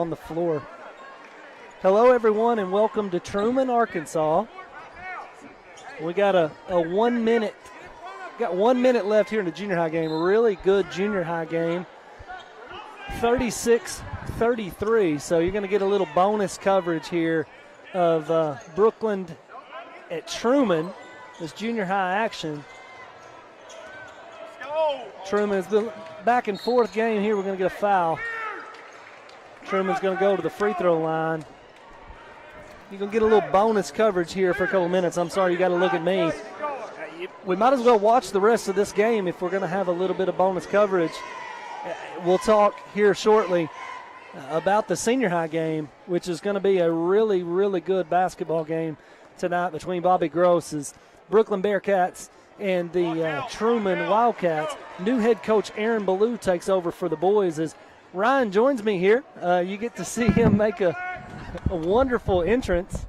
on the floor. Hello, everyone, and welcome to Trumann, Arkansas. We got a 1 minute. Got 1 minute left here in the junior high game. Really good junior high game. 36-33. So you're going to get a little bonus coverage here of Brookland at Trumann. This junior high action. Trumann has been back and forth game here. We're going to get a foul. Trumann's going to go to the free throw line. You're going to get a little bonus coverage here for a couple minutes. I'm sorry, you got to look at me. We might as well watch the rest of this game if we're going to have a little bit of bonus coverage. We'll talk here shortly about the senior high game, which is going to be a really, really good basketball game tonight between Bobby Gross's Brookland Bearcats and the Trumann Wildcats. New head coach Aaron Ballou takes over for the boys as Ryan joins me here. You get to see him make a wonderful entrance.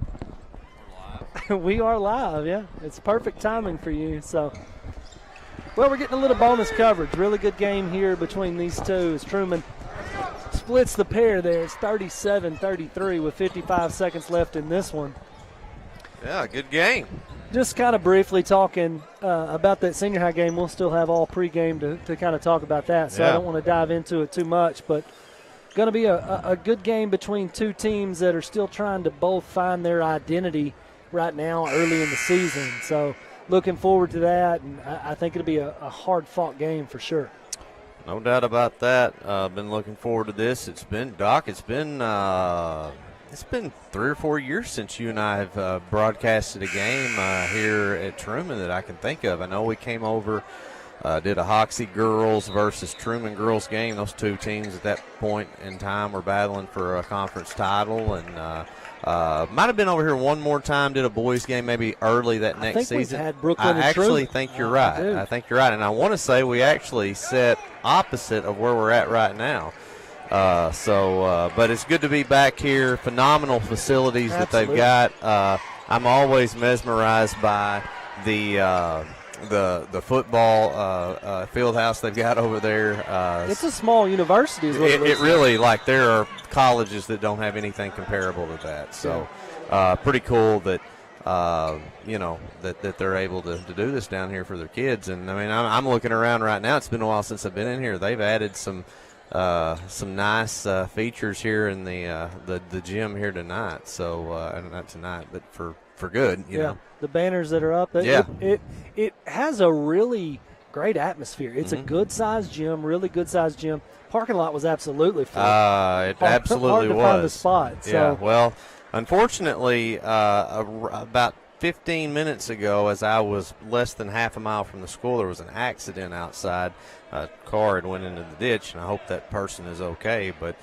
We are live, yeah. It's perfect timing for you. So, well, we're getting a little bonus coverage. Really good game here between these two as Trumann splits the pair there. It's 37-33 with 55 seconds left in this one. Yeah, good game. Just kind of briefly talking about that senior high game. We'll still have all pregame to kind of talk about that, so I don't want to dive into it too much. But going to be a good game between two teams that are still trying to both find their identity right now early in the season. So looking forward to that, and I think it'll be a hard-fought game for sure. No doubt about that. Been looking forward to this. It's been 3 or 4 years since you and I have broadcasted a game here at Trumann that I can think of. I know we came over, did a Hoxie girls versus Trumann girls game. Those two teams at that point in time were battling for a conference title, and might have been over here one more time, did a boys game maybe early that next season. We've had Brookland I actually think you're right. I think you're right, and I want to say we actually set opposite of where we're at right now. But it's good to be back here. Phenomenal facilities that they've got. I'm always mesmerized by the football field house they've got over there. It's a small university, is what it looks like. Really, like, there are colleges that don't have anything comparable to that. So, pretty cool that that they're able to do this down here for their kids. And I mean, I'm looking around right now. It's been a while since I've been in here. They've added some nice features here in the gym here tonight. So not tonight, but for good, you know. The banners that are up. It has a really great atmosphere. It's a good-sized gym, really good-sized gym. Parking lot was absolutely full. It absolutely hard to was. find the spot. So. Yeah, well, unfortunately, about 15 minutes ago, as I was less than half a mile from the school, there was an accident outside. A car had went into the ditch, and I hope that person is okay. But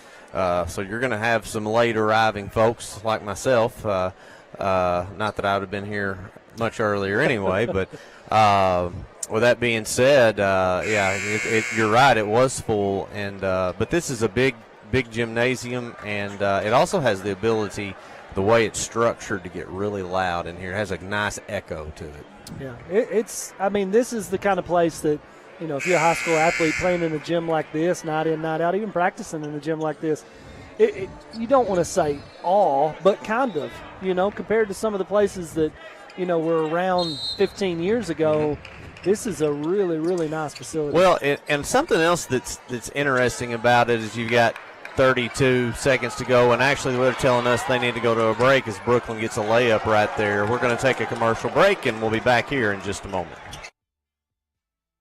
so you're going to have some late arriving folks like myself. Not that I would have been here much earlier anyway, but with that being said, you're right, it was full, and but this is a big gymnasium, and it also has the ability, the way it's structured, to get really loud in here. It has a nice echo to it. Yeah, this is the kind of place that, if you're a high school athlete playing in a gym like this, night in, night out, even practicing in a gym like this, you don't want to say all, but kind of, compared to some of the places that, were around 15 years ago. This is a really, really nice facility. Well, and something else that's interesting about it is you've got 32 seconds to go, and actually they're telling us they need to go to a break as Brookland gets a layup right there. We're going to take a commercial break, and we'll be back here in just a moment.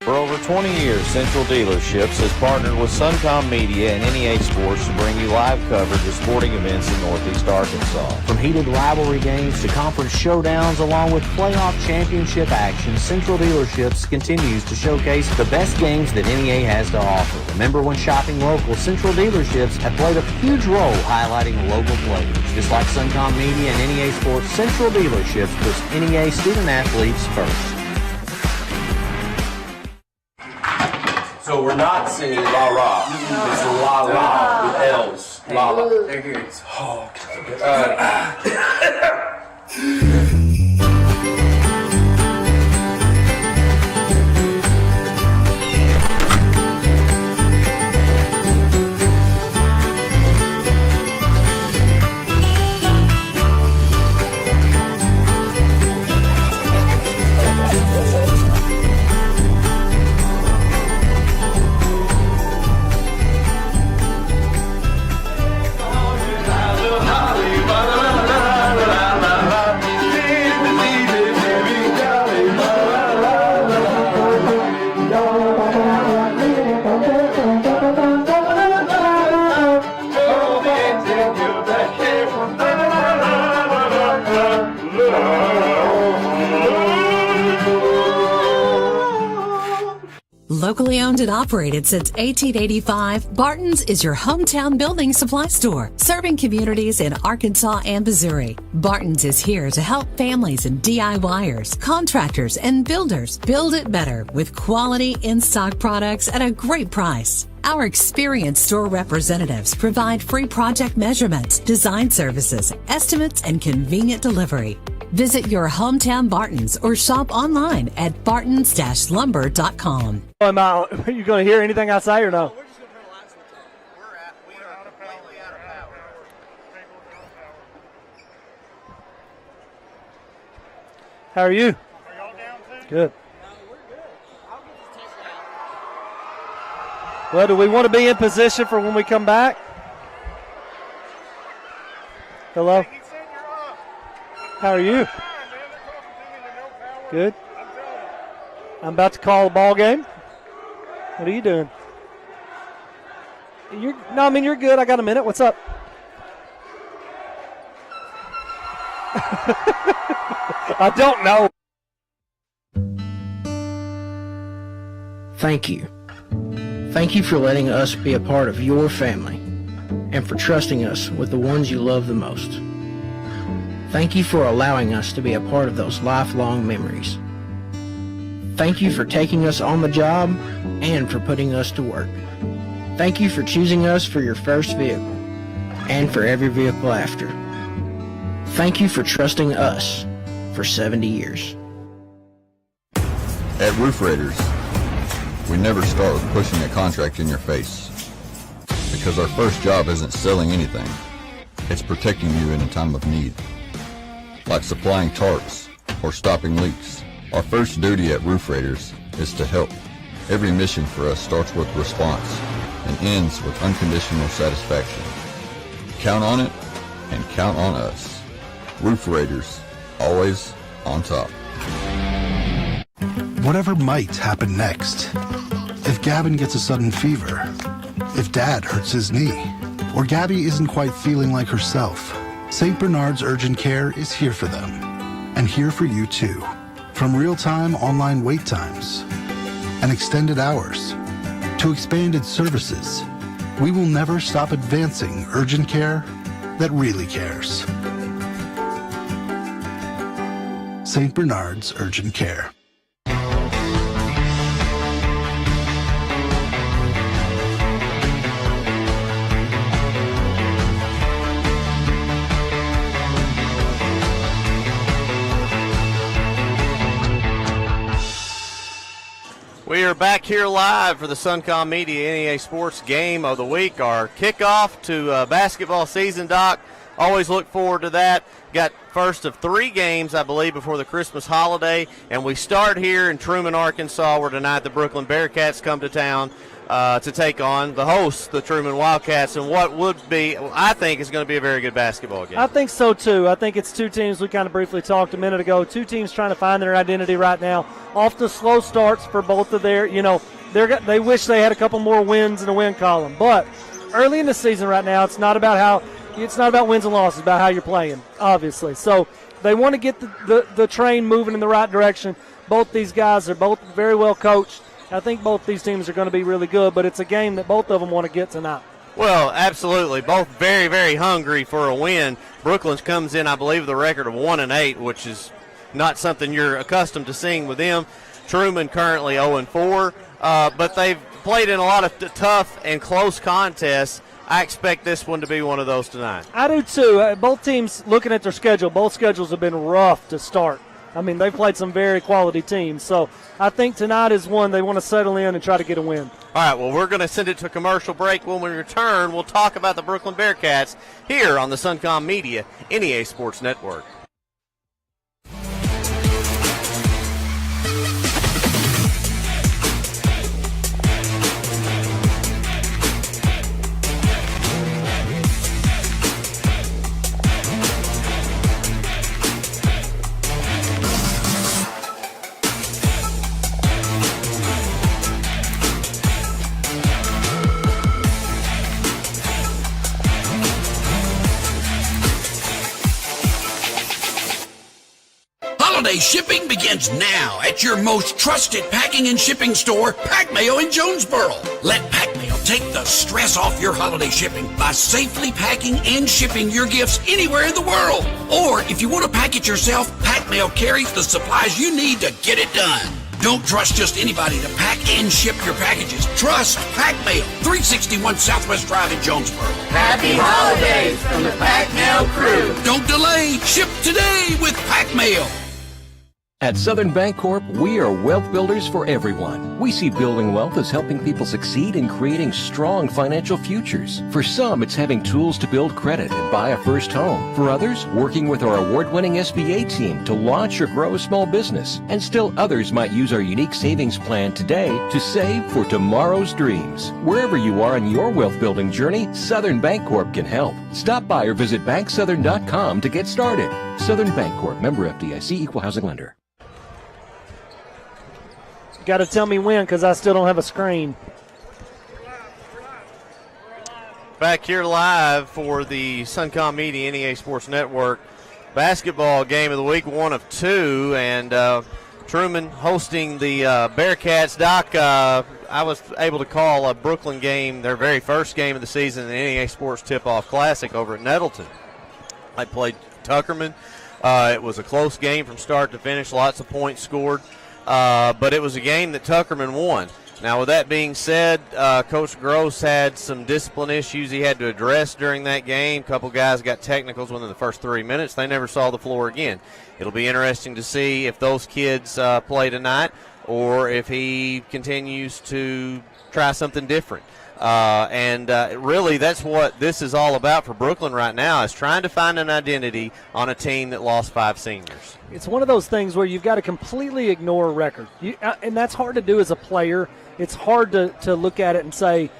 For over 20 years, Central Dealerships has partnered with Suncom Media and NEA Sports to bring you live coverage of sporting events in Northeast Arkansas. From heated rivalry games to conference showdowns, along with playoff championship action, Central Dealerships continues to showcase the best games that NEA has to offer. Remember, when shopping local, Central Dealerships have played a huge role highlighting local players. Just like Suncom Media and NEA Sports, Central Dealerships puts NEA student-athletes first. So we're not singing La La. It's La La with L's. La La. It's Locally owned and operated since 1885, Barton's is your hometown building supply store, serving communities in Arkansas and Missouri. Barton's is here to help families and DIYers, contractors, and builders build it better with quality in-stock products at a great price. Our experienced store representatives provide free project measurements, design services, estimates, and convenient delivery. Visit your hometown Barton's or shop online at bartons-lumber.com. Are you going to hear anything I say or no? We're just going to turn the lights switch on. We are completely out of power. How are you? Are y'all down too? Good. Well, do we want to be in position for when we come back? Hello? He said you're up. How are you? Fine, man. They're talking to me to no power. Good. I'm telling you. I'm about to call a ball game. What are you doing? You're good. I got a minute. What's up? I don't know. Thank you. Thank you for letting us be a part of your family and for trusting us with the ones you love the most. Thank you for allowing us to be a part of those lifelong memories. Thank you for taking us on the job and for putting us to work. Thank you for choosing us for your first vehicle and for every vehicle after. Thank you for trusting us for 70 years. At Roof Raiders, we never start with pushing a contract in your face. Because our first job isn't selling anything. It's protecting you in a time of need. Like supplying tarps or stopping leaks. Our first duty at Roof Raiders is to help. Every mission for us starts with response and ends with unconditional satisfaction. Count on it and count on us. Roof Raiders, always on top. Whatever might happen next. If Gavin gets a sudden fever, if Dad hurts his knee, or Gabby isn't quite feeling like herself, St. Bernard's Urgent Care is here for them, and here for you too. From real-time online wait times and extended hours to expanded services, we will never stop advancing urgent care that really cares. St. Bernard's Urgent Care. We are back here live for the Suncom Media NEA Sports Game of the Week, our kickoff to basketball season, Doc. Always look forward to that. Got first of 3 games, I believe, before the Christmas holiday, and we start here in Trumann, Arkansas, where tonight the Brookland Bearcats come to town to take on the hosts, the Trumann Wildcats, and what would be, I think, is going to be a very good basketball game. I think so, too. I think it's 2 teams. We kind of briefly talked a minute ago. 2 teams trying to find their identity right now. Off to slow starts for both of their, they wish they had a couple more wins in the win column. But early in the season right now, it's not about wins and losses, it's about how you're playing, obviously. So they want to get the train moving in the right direction. Both these guys are both very well coached. I think both these teams are going to be really good, but it's a game that both of them want to get tonight. Well, absolutely. Both very, very hungry for a win. Brookland comes in, I believe, with a record of 1-8, which is not something you're accustomed to seeing with them. Trumann currently 0-4, but they've played in a lot of tough and close contests. I expect this one to be one of those tonight. I do, too. Both teams, looking at their schedule, both schedules have been rough to start. I mean, they've played some very quality teams. So I think tonight is one they want to settle in and try to get a win. All right, well, we're going to send it to a commercial break. When we return, we'll talk about the Brookland Bearcats here on the Suncom Media NEA Sports Network. Holiday shipping begins now at your most trusted packing and shipping store, Pack Mail in Jonesboro. Let Pack Mail take the stress off your holiday shipping by safely packing and shipping your gifts anywhere in the world. Or if you want to pack it yourself, Pack Mail carries the supplies you need to get it done. Don't trust just anybody to pack and ship your packages. Trust Pack Mail, 361 Southwest Drive in Jonesboro. Happy holidays from the Pack Mail crew. Don't delay. Ship today with Pack Mail. At Southern Bancorp, we are wealth builders for everyone. We see building wealth as helping people succeed in creating strong financial futures. For some, it's having tools to build credit and buy a first home. For others, working with our award-winning SBA team to launch or grow a small business. And still others might use our unique savings plan today to save for tomorrow's dreams. Wherever you are in your wealth building journey, Southern Bancorp can help. Stop by or visit banksouthern.com to get started. Southern Bancorp, member FDIC, equal housing lender. Got to tell me when, because I still don't have a screen. Back here live for the Suncom Media NEA Sports Network basketball game of the week, 1 of 2, and Trumann hosting the Bearcats. Doc, I was able to call a Brookland game, their very first game of the season, the NEA Sports Tip-Off Classic over at Nettleton. I played Tuckerman. It was a close game from start to finish, lots of points scored. But it was a game that Tuckerman won. Now, with that being said, Coach Gross had some discipline issues he had to address during that game. A couple guys got technicals within the first 3 minutes. They never saw the floor again. It'll be interesting to see if those kids play tonight or if he continues to try something different. Really, that's what this is all about for Brookland right now, is trying to find an identity on a team that lost 5 seniors. It's one of those things where you've got to completely ignore a record. And that's hard to do as a player. It's hard to look at it and say,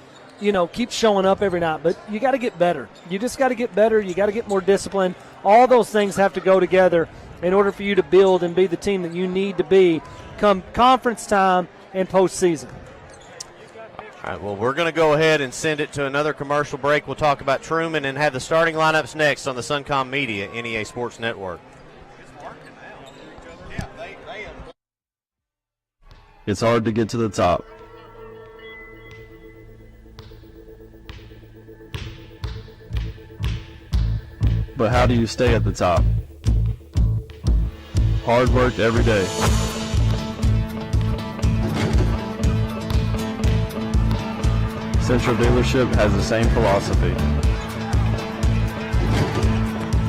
keep showing up every night. But you got to get better. You just got to get better. You got to get more discipline. All those things have to go together in order for you to build and be the team that you need to be come conference time and postseason. All right, well, we're going to go ahead and send it to another commercial break. We'll talk about Trumann and have the starting lineups next on the Suncom Media NEA Sports Network. It's hard to get to the top. But how do you stay at the top? Hard work every day. Central Dealership has the same philosophy.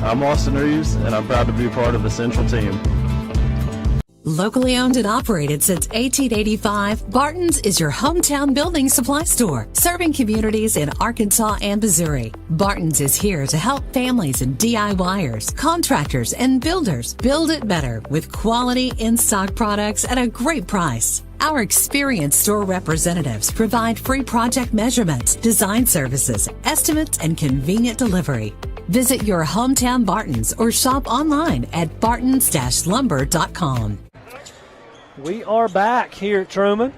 I'm Austin Reeves, and I'm proud to be part of the Central team. Locally owned and operated since 1885, Barton's is your hometown building supply store, serving communities in Arkansas and Missouri. Barton's is here to help families and DIYers, contractors, and builders build it better with quality in-stock products at a great price. Our experienced store representatives provide free project measurements, design services, estimates, and convenient delivery. Visit your hometown Barton's or shop online at bartons-lumber.com. We are back here at Trumann.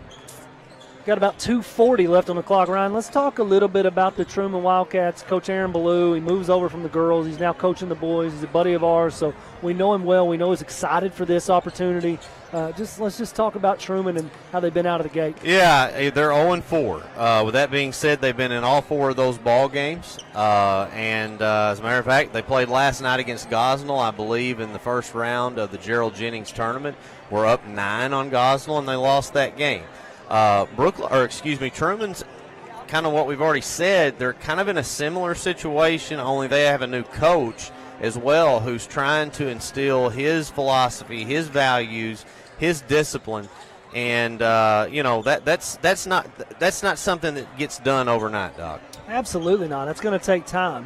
Got about 2:40 left on the clock, Ryan. Let's talk a little bit about the Trumann Wildcats. Coach Aaron Ballou, he moves over from the girls. He's now coaching the boys. He's a buddy of ours, so we know him well. We know he's excited for this opportunity. Let's just talk about Trumann and how they've been out of the gate. Yeah, they're 0-4. With that being said, they've been in all 4 of those ball games. As a matter of fact, they played last night against Gosnell, I believe, in the first round of the Gerald Jennings tournament. We're up 9 on Gosnell, and they lost that game. Trumann's kind of what we've already said. They're kind of in a similar situation, only they have a new coach as well who's trying to instill his philosophy, his values, his discipline, and that's not something that gets done overnight, Doc. Absolutely not. It's going to take time.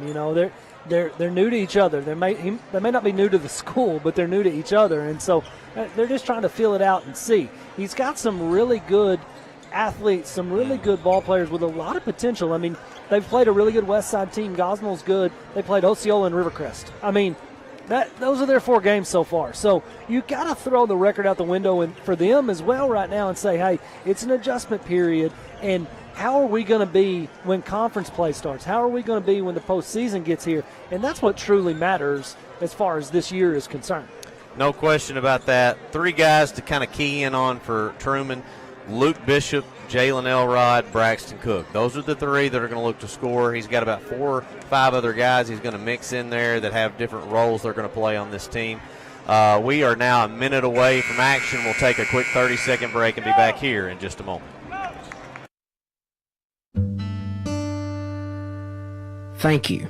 They're new to each other. They may not be new to the school, but they're new to each other, and so they're just trying to feel it out and see. He's got some really good athletes, some really good ball players with a lot of potential. I mean, they've played a really good West Side team. Gosnell's good. They played Osceola and Rivercrest. I mean, those are their 4 games so far. So you got to throw the record out the window and for them as well right now and say, hey, it's an adjustment period, and how are we going to be when conference play starts? How are we going to be when the postseason gets here? And that's what truly matters as far as this year is concerned. No question about that. 3 guys to kind of key in on for Truman: Luke Bishop, Jalen Elrod, Braxton Cook. Those are the 3 that are going to look to score. He's got about 4 or 5 other guys he's going to mix in there that have different roles they're going to play on this team. We are now a minute away from action. We'll take a quick 30-second break and be back here in just a moment. Thank you.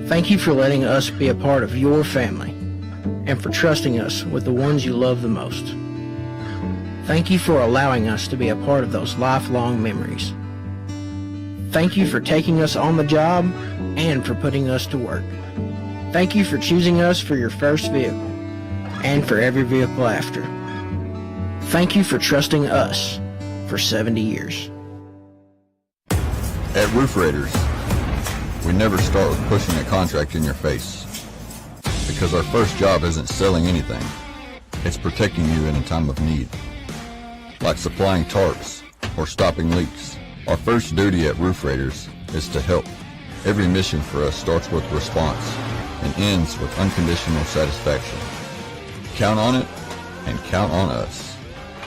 Thank you for letting us be a part of your family and for trusting us with the ones you love the most. Thank you for allowing us to be a part of those lifelong memories. Thank you for taking us on the job and for putting us to work. Thank you for choosing us for your first vehicle and for every vehicle after. Thank you for trusting us for 70 years. At Roof Raiders, we never start with pushing a contract in your face, because our first job isn't selling anything. It's protecting you in a time of need, like supplying tarps or stopping leaks. Our first duty at Roof Raiders is to help. Every mission for us starts with response and ends with unconditional satisfaction. Count on it and count on us.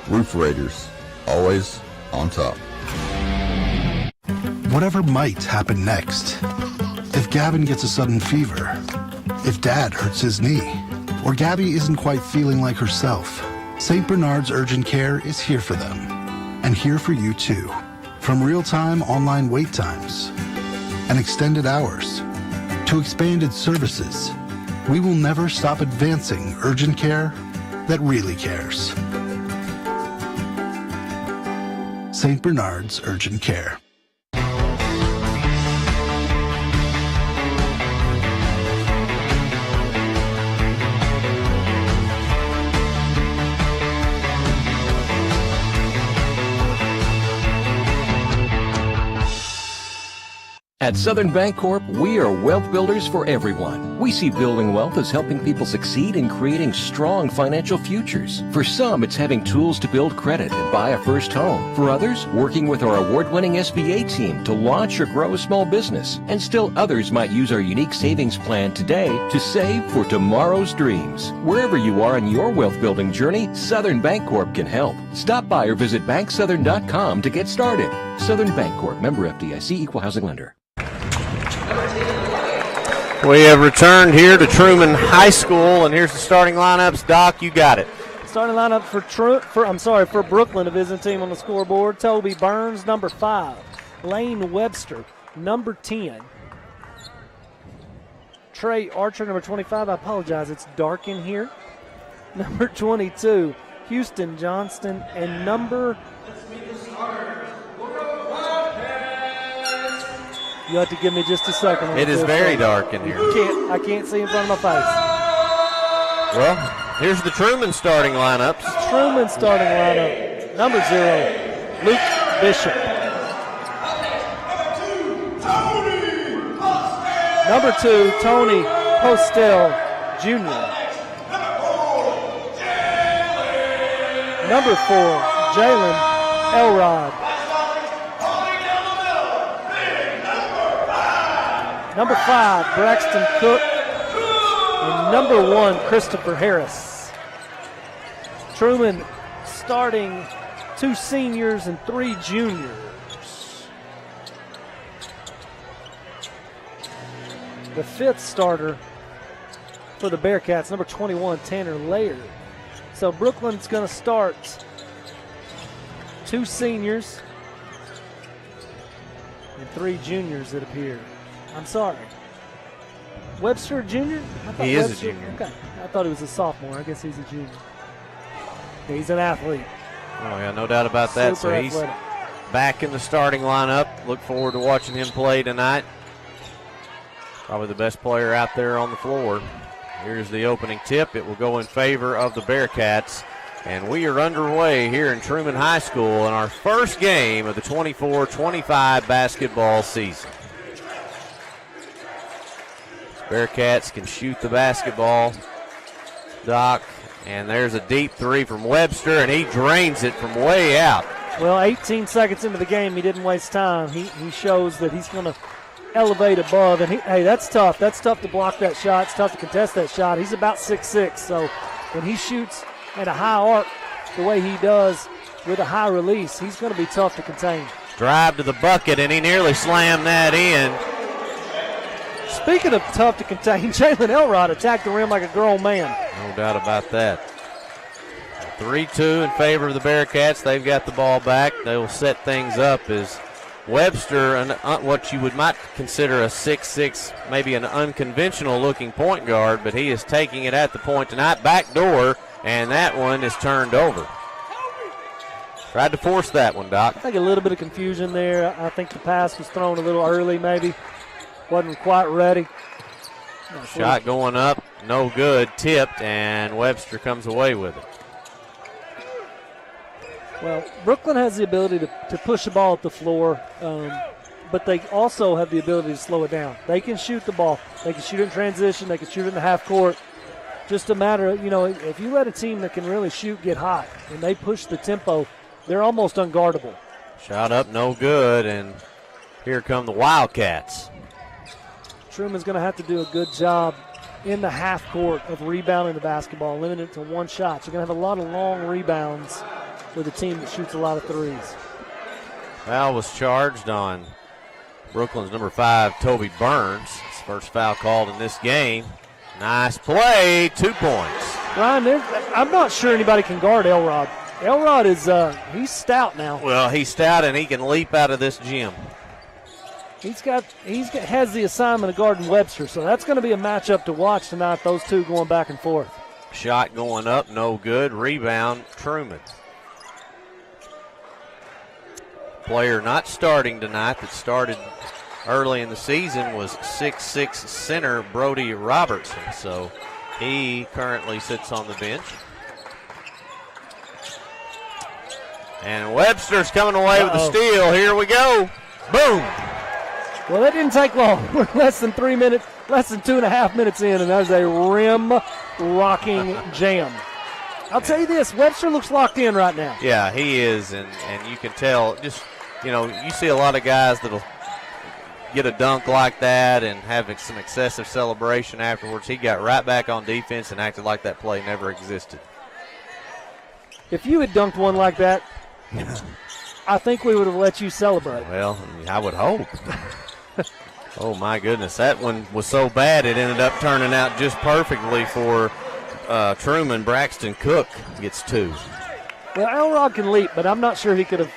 Roof Raiders, always on top. Whatever might happen next, if Gavin gets a sudden fever, if Dad hurts his knee, or Gabby isn't quite feeling like herself, St. Bernard's Urgent Care is here for them, and here for you too. From real-time online wait times and extended hours to expanded services, we will never stop advancing urgent care that really cares. St. Bernard's Urgent Care. At Southern Bancorp, we are wealth builders for everyone. We see building wealth as helping people succeed in creating strong financial futures. For some, it's having tools to build credit and buy a first home. For others, working with our award-winning SBA team to launch or grow a small business. And still others might use our unique savings plan today to save for tomorrow's dreams. Wherever you are in your wealth building journey, Southern Bancorp can help. Stop by or visit banksouthern.com to get started. Southern Bancorp, member FDIC, equal housing lender. We have returned here to Trumann High School, and here's the starting lineups. Doc, you got it. Starting lineup for Brookland, a visiting team on the scoreboard. Toby Burns, number 5. Lane Webster, number 10. Trey Archer, number 25. I apologize, it's dark in here. Number 22, Houston Johnston, and number... You have to give me just a second. It is very dark in here. I can't see in front of my face. Well, here's the Trumann starting lineups. Trumann starting lineup. Number 0, Luke Bishop. Number 2, Tony Postel Jr. Number 4, Jalen Elrod. Number 5, Braxton Cook. And number 1, Christopher Harris. Trumann starting 2 seniors and 3 juniors. The 5th starter for the Bearcats, number 21, Tanner Laird. So Brookland's going to start 2 seniors and 3 juniors, it appears. I'm sorry. Webster Jr.? He is a junior. Okay. I thought he was a sophomore. I guess he's a junior. He's an athlete. Oh, yeah, no doubt about that. Super So he's athletic. back in the starting lineup. Look forward to watching him play tonight. Probably the best player out there on the floor. Here's the opening tip. It will go in favor of the Bearcats. And we are underway here in Trumann High School in our first game of the 24-25 basketball season. Bearcats can shoot the basketball, Doc, and there's a deep 3 from Webster, and he drains it from way out. Well, 18 seconds into the game, he didn't waste time. He shows that he's going to elevate above, and hey, that's tough. That's tough to block that shot. It's tough to contest that shot. He's about 6'6", so when he shoots at a high arc the way he does with a high release, he's going to be tough to contain. Drive to the bucket, and he nearly slammed that in. Speaking of tough to contain, Jalen Elrod attacked the rim like a grown man. No doubt about that. 3-2 in favor of the Bearcats. They've got the ball back. They will set things up as Webster, what you might consider a 6'6", maybe an unconventional-looking point guard, but he is taking it at the point tonight. Back door, and that one is turned over. Tried to force that one, Doc. I think a little bit of confusion there. I think the pass was thrown a little early, maybe. Wasn't quite ready. Shot going up, no good, tipped, and Webster comes away with it. Well, Brookland has the ability to push the ball up the floor, but they also have the ability to slow it down. They can shoot the ball. They can shoot it in transition. They can shoot it in the half court. Just a matter of, if you let a team that can really shoot get hot and they push the tempo, they're almost unguardable. Shot up, no good, and here come the Wildcats. Truman's going to have to do a good job in the half court of rebounding the basketball, limiting it to one shot. You're going to have a lot of long rebounds with a team that shoots a lot of threes. Foul was charged on Brookland's number 5, Toby Burns. His first foul called in this game. Nice play, 2 points. Ryan, I'm not sure anybody can guard Elrod. Elrod is he's stout now. Well, he's stout and he can leap out of this gym. Has the assignment of guarding Webster, so that's going to be a matchup to watch tonight. Those two going back and forth. Shot going up, no good. Rebound, Trumann. Player not starting tonight that started early in the season was 6'6" center Brody Robertson. So he currently sits on the bench. And Webster's coming away with the steal. Here we go. Boom. Well, that didn't take long. We're less than 3 minutes, less than 2.5 minutes in, and there's a rim-rocking jam. I'll tell you this, Webster looks locked in right now. Yeah, he is, and you can tell just, you see a lot of guys that'll get a dunk like that and have some excessive celebration afterwards. He got right back on defense and acted like that play never existed. If you had dunked one like that, I think we would have let you celebrate. Well, I would hope. Oh, my goodness. That one was so bad it ended up turning out just perfectly for Trumann. Braxton Cook gets 2. Well, Elrod can leap, but I'm not sure he could have.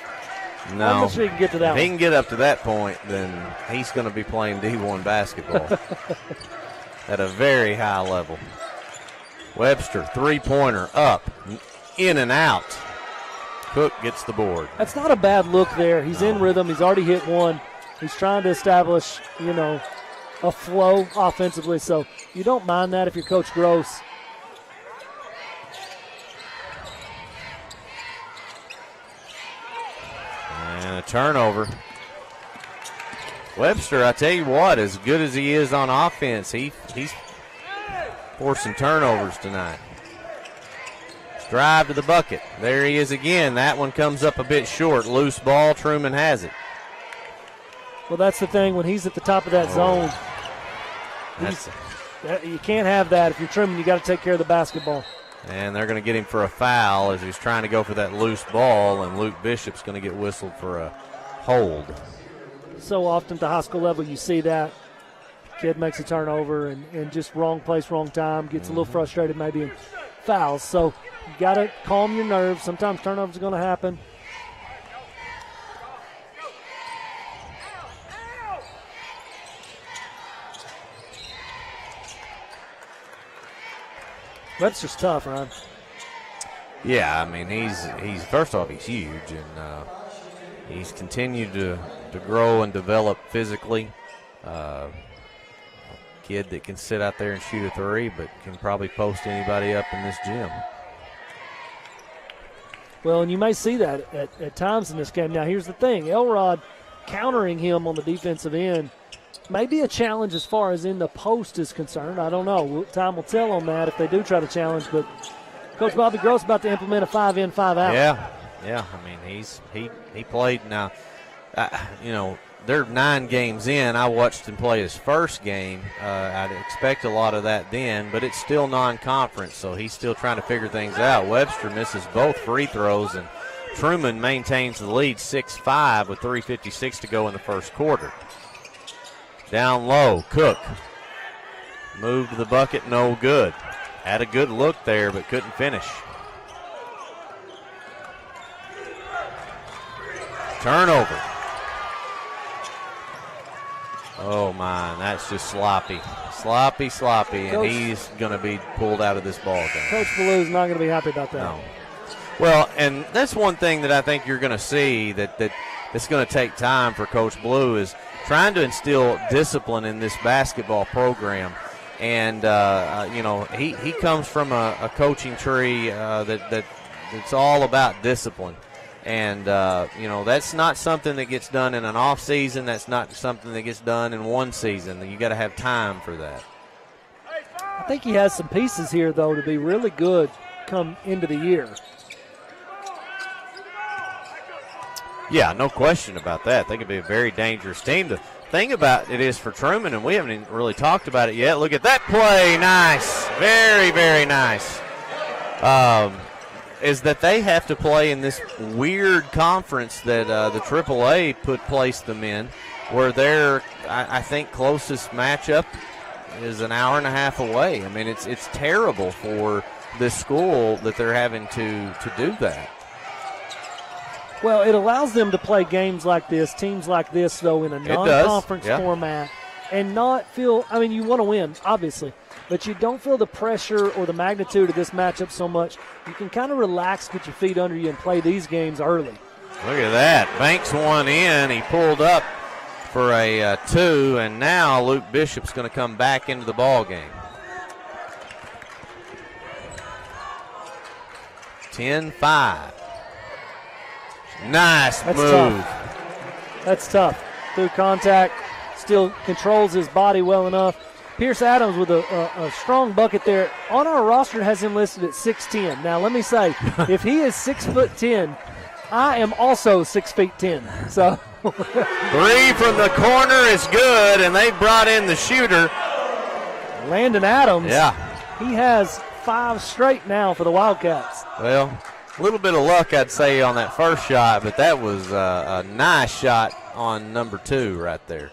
No. I'm not sure he can get to that If he can get up to that point, then he's going to be playing D1 basketball at a very high level. Webster, three-pointer, up, in and out. Cook gets the board. That's not a bad look there. He's in rhythm. He's already hit one. He's trying to establish, a flow offensively. So you don't mind that if you're Coach Gross. And a turnover. Webster, I tell you what, as good as he is on offense, he's forcing turnovers tonight. Drive to the bucket. There he is again. That one comes up a bit short. Loose ball. Trumann has it. Well, that's the thing. When he's at the top of that zone, you can't have that. If you're Trumann, you got to take care of the basketball. And they're going to get him for a foul as he's trying to go for that loose ball, and Luke Bishop's going to get whistled for a hold. So often at the high school level, you see that. Kid makes a turnover and just wrong place, wrong time, gets a little frustrated maybe and fouls. So you got to calm your nerves. Sometimes turnovers are going to happen. Webster's tough, Ron. Yeah, I mean, he's first off, he's huge, and he's continued to grow and develop physically. Kid that can sit out there and shoot a three, but can probably post anybody up in this gym. Well, and you may see that at times in this game. Now, here's the thing. Elrod countering him on the defensive end may be a challenge as far as in the post is concerned. I don't know. Time will tell on that if they do try to challenge. But Coach Bobby Gross about to implement a 5-in, 5-out. Yeah. I mean, he played now. they're 9 games in. I watched him play his first game. I'd expect a lot of that then, but it's still non-conference, so he's still trying to figure things out. Webster misses both free throws, and Trumann maintains the lead 6-5 with 3:56 to go in the first quarter. Down low, Cook. Moved to the bucket, no good. Had a good look there, but couldn't finish. Turnover. Oh, my, that's just sloppy. Sloppy, and Coach, he's going to be pulled out of this ball game. Coach Ballew's not going to be happy about that. No. Well, and that's one thing that I think you're going to see that's going to take time for Coach Balleu is trying to instill discipline in this basketball program. And, he comes from a coaching tree that's all about discipline. And, that's not something that gets done in an off season. That's not something that gets done in one season. You got to have time for that. I think he has some pieces here, though, to be really good come into the year. Yeah, no question about that. They could be a very dangerous team. The thing about it is for Trumann, and we haven't even really talked about it yet. Look at that play. Nice. Very, very nice. Is that they have to play in this weird conference that the AAA placed them in, where their, I think, closest matchup is an hour and a half away. I mean, it's terrible for this school that they're having to do that. Well, it allows them to play games like this, teams like this, though, in a non-conference format, and not feel, I mean, you want to win, obviously, but you don't feel the pressure or the magnitude of this matchup so much. You can kind of relax, get your feet under you, and play these games early. Look at that. Banks one in. He pulled up for a 2, and now Luke Bishop's going to come back into the ball game. 10-5. Nice move. Tough. That's tough. Through contact, still controls his body well enough. Pierce Adams with a strong bucket there. On our roster has him listed at 6'10". Now, let me say, if he is 6'10", I am also 6'10". So 3 from the corner is good, and they brought in the shooter. Landon Adams. Yeah. He has 5 straight now for the Wildcats. Well, a little bit of luck, I'd say, on that first shot, but that was a nice shot on number 2 right there.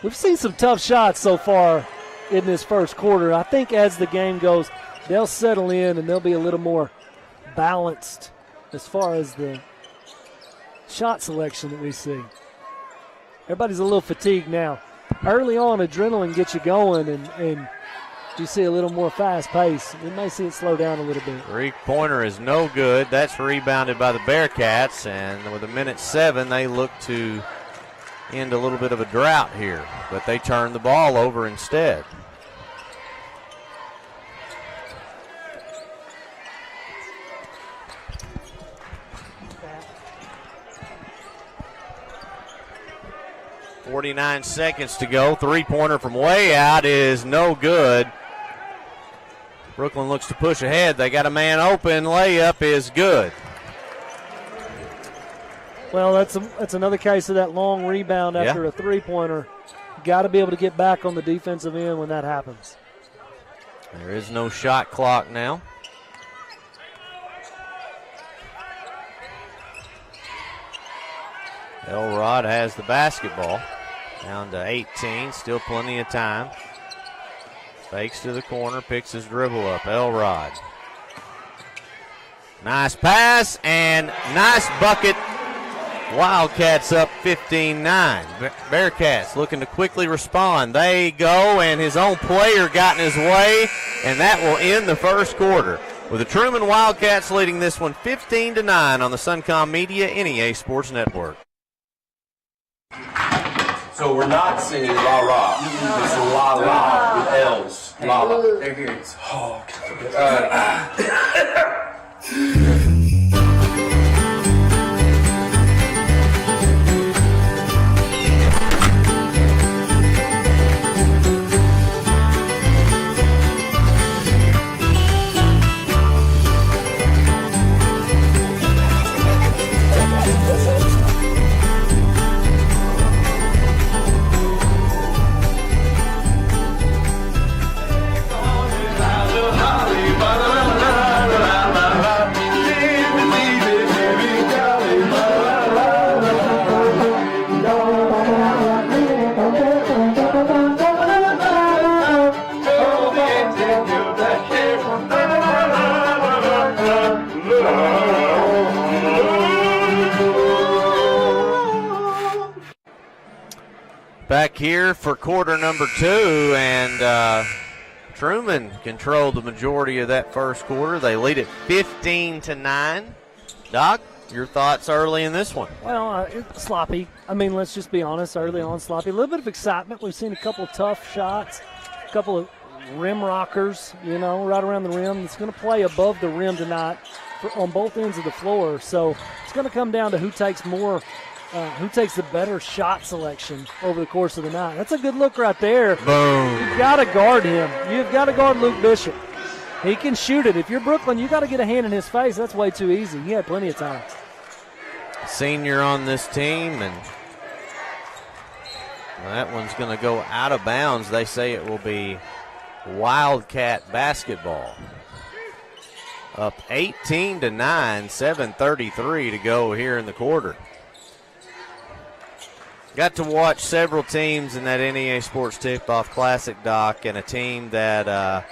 We've seen some tough shots so far in this first quarter. I think as the game goes, they'll settle in and they'll be a little more balanced as far as the shot selection that we see. Everybody's a little fatigued now. Early on, adrenaline gets you going, and you see a little more fast pace. We may see it slow down a little bit. 3-pointer is no good. That's rebounded by the Bearcats, and with 1:07, they look to end a little bit of a drought here, but they turn the ball over instead. .49 seconds to go. 3-pointer from way out is no good. Brookland looks to push ahead. They got a man open. Layup is good. Well, that's another case of that long rebound after a 3-pointer. Got to be able to get back on the defensive end when that happens. There is no shot clock now. Elrod has the basketball. Down to 18, still plenty of time. Fakes to the corner, picks his dribble up. Elrod. Nice pass and nice bucket. Wildcats up 15-9. Bearcats looking to quickly respond. They go, and his own player got in his way, and that will end the first quarter. With the Trumann Wildcats leading this one 15-9 on the Suncom Media NEA Sports Network. So we're not singing La Ra. It's La La with L's. La La. They're here. Oh, Back here for quarter number 2, and Trumann controlled the majority of that first quarter. They lead it 15-9. Doc, your thoughts early in this one? Well, it's sloppy. I mean, let's just be honest, early on sloppy. A little bit of excitement. We've seen a couple of tough shots, a couple of rim rockers, right around the rim. It's going to play above the rim tonight on both ends of the floor. So it's going to come down to who takes the better shot selection over the course of the night. That's a good look right there. Boom. You've got to guard him. You've got to guard Luke Bishop. He can shoot it. If you're Brookland, you got to get a hand in his face. That's way too easy. He had plenty of time. Senior on this team, and that one's going to go out of bounds. They say it will be Wildcat basketball. Up 18-9, 7:33 to go here in the quarter. Got to watch several teams in that NEA Sports Tip-Off Classic, Doc, and a team that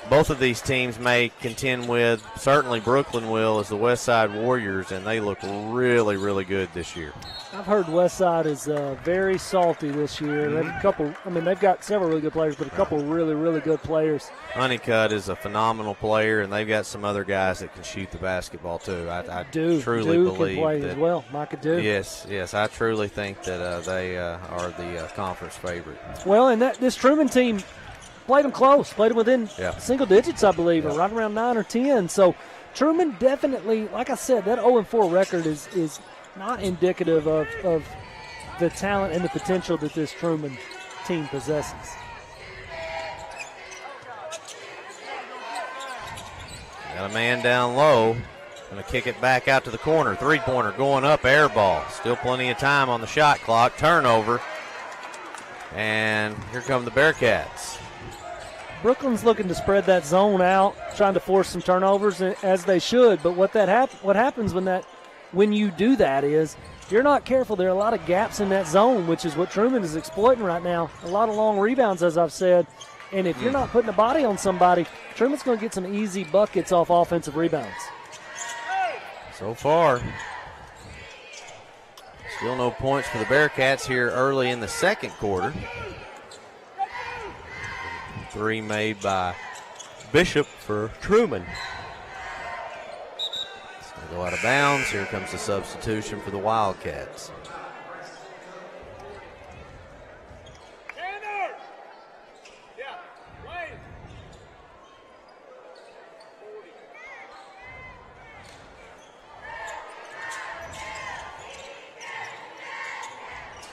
both of these teams may contend with. Certainly Brookland will, is the Westside Warriors, and they look really, really good this year. I've heard Westside is very salty this year. They've got several really good players, but a couple really, really good players. Honeycutt is a phenomenal player, and they've got some other guys that can shoot the basketball too. I truly believe can play that. As well, Micah Duke. Yes, I truly think that they are the conference favorite. Well, and this Trumann team played them close, played them within single digits, I believe, or right around 9 or 10. So Trumann definitely, like I said, that 0-4 record is not indicative of the talent and the potential that this Trumann team possesses. Got a man down low. Going to kick it back out to the corner. Three-pointer going up, air ball. Still plenty of time on the shot clock. Turnover. And here come the Bearcats. Brookland's looking to spread that zone out, trying to force some turnovers, as they should. But what happens when you do that is, if you're not careful, there are a lot of gaps in that zone, which is what Trumann is exploiting right now. A lot of long rebounds, as I've said. And if you're not putting a body on somebody, Trumann's going to get some easy buckets off offensive rebounds. So far, still no points for the Bearcats here early in the second quarter. Three made by Bishop for Trumann. It's going to go out of bounds. Here comes the substitution for the Wildcats.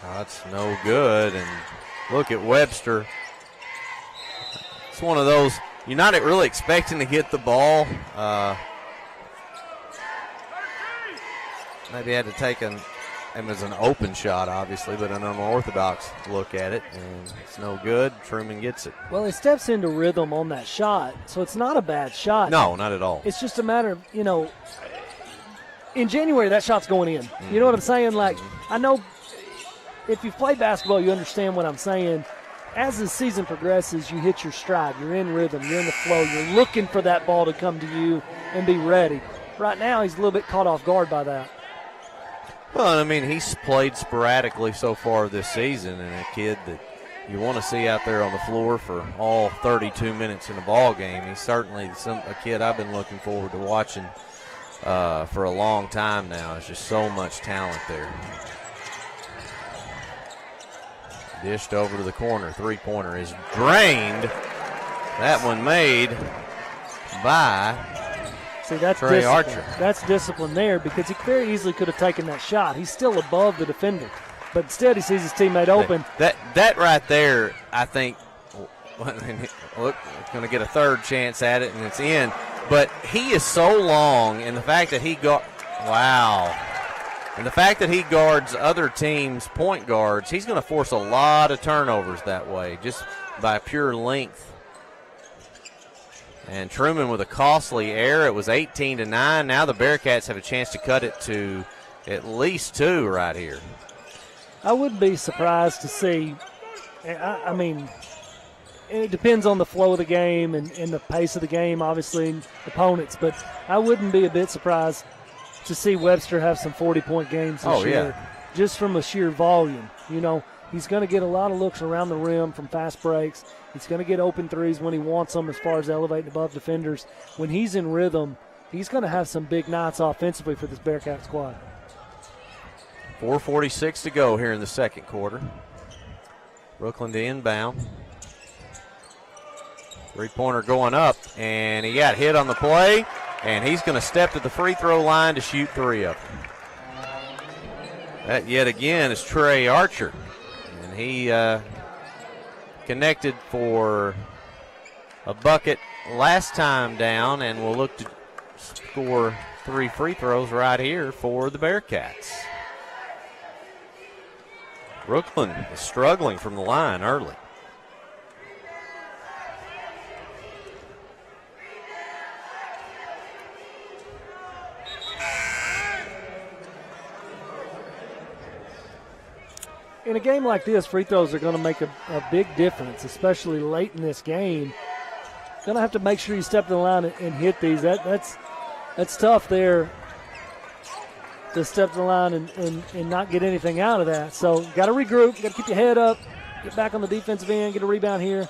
That's no good, and look at Webster. It's one of those, you're not really expecting to get the ball. Maybe had to take it was an open shot, obviously, but an unorthodox look at it, and it's no good. Trumann gets it. Well, he steps into rhythm on that shot, so it's not a bad shot. No, not at all. It's just a matter of, in January, that shot's going in. Mm-hmm. You know what I'm saying? I know if you've played basketball, you understand what I'm saying. As the season progresses, you hit your stride. You're in rhythm. You're in the flow. You're looking for that ball to come to you and be ready. Right now, he's a little bit caught off guard by that. Well, he's played sporadically so far this season, and a kid that you want to see out there on the floor for all 32 minutes in a ball game. He's certainly a kid I've been looking forward to watching for a long time now. There's just so much talent there. Dished over to the corner. Three-pointer is drained. That one made by Trey Archer. That's discipline there, because he very easily could have taken that shot. He's still above the defender. But instead he sees his teammate open. That right there, I think, look, going to get a third chance at it, and it's in. But he is so long, and the fact that he And the fact that he guards other teams' point guards, he's going to force a lot of turnovers that way, just by pure length. And Trumann with a costly error. It was 18-9. Now the Bearcats have a chance to cut it to at least 2 right here. I wouldn't be surprised to see, it depends on the flow of the game and the pace of the game, obviously, and opponents, but I wouldn't be a bit surprised to see Webster have some 40-point games this year, just from a sheer volume. He's going to get a lot of looks around the rim from fast breaks. He's going to get open threes when he wants them as far as elevating above defenders. When he's in rhythm, he's going to have some big nights offensively for this Bearcat squad. 4:46 to go here in the second quarter. Brookland to inbound. Three-pointer going up, and he got hit on the play, and he's going to step to the free throw line to shoot 3 of them. That yet again is Trey Archer, and he connected for a bucket last time down, and will look to score 3 free throws right here for the Bearcats. Brookland is struggling from the line early. In a game like this, free throws are going to make a big difference, especially late in this game. Going to have to make sure you step to the line and hit these. That's tough there to step to the line and not get anything out of that. So got to regroup, got to keep your head up, get back on the defensive end, get a rebound here.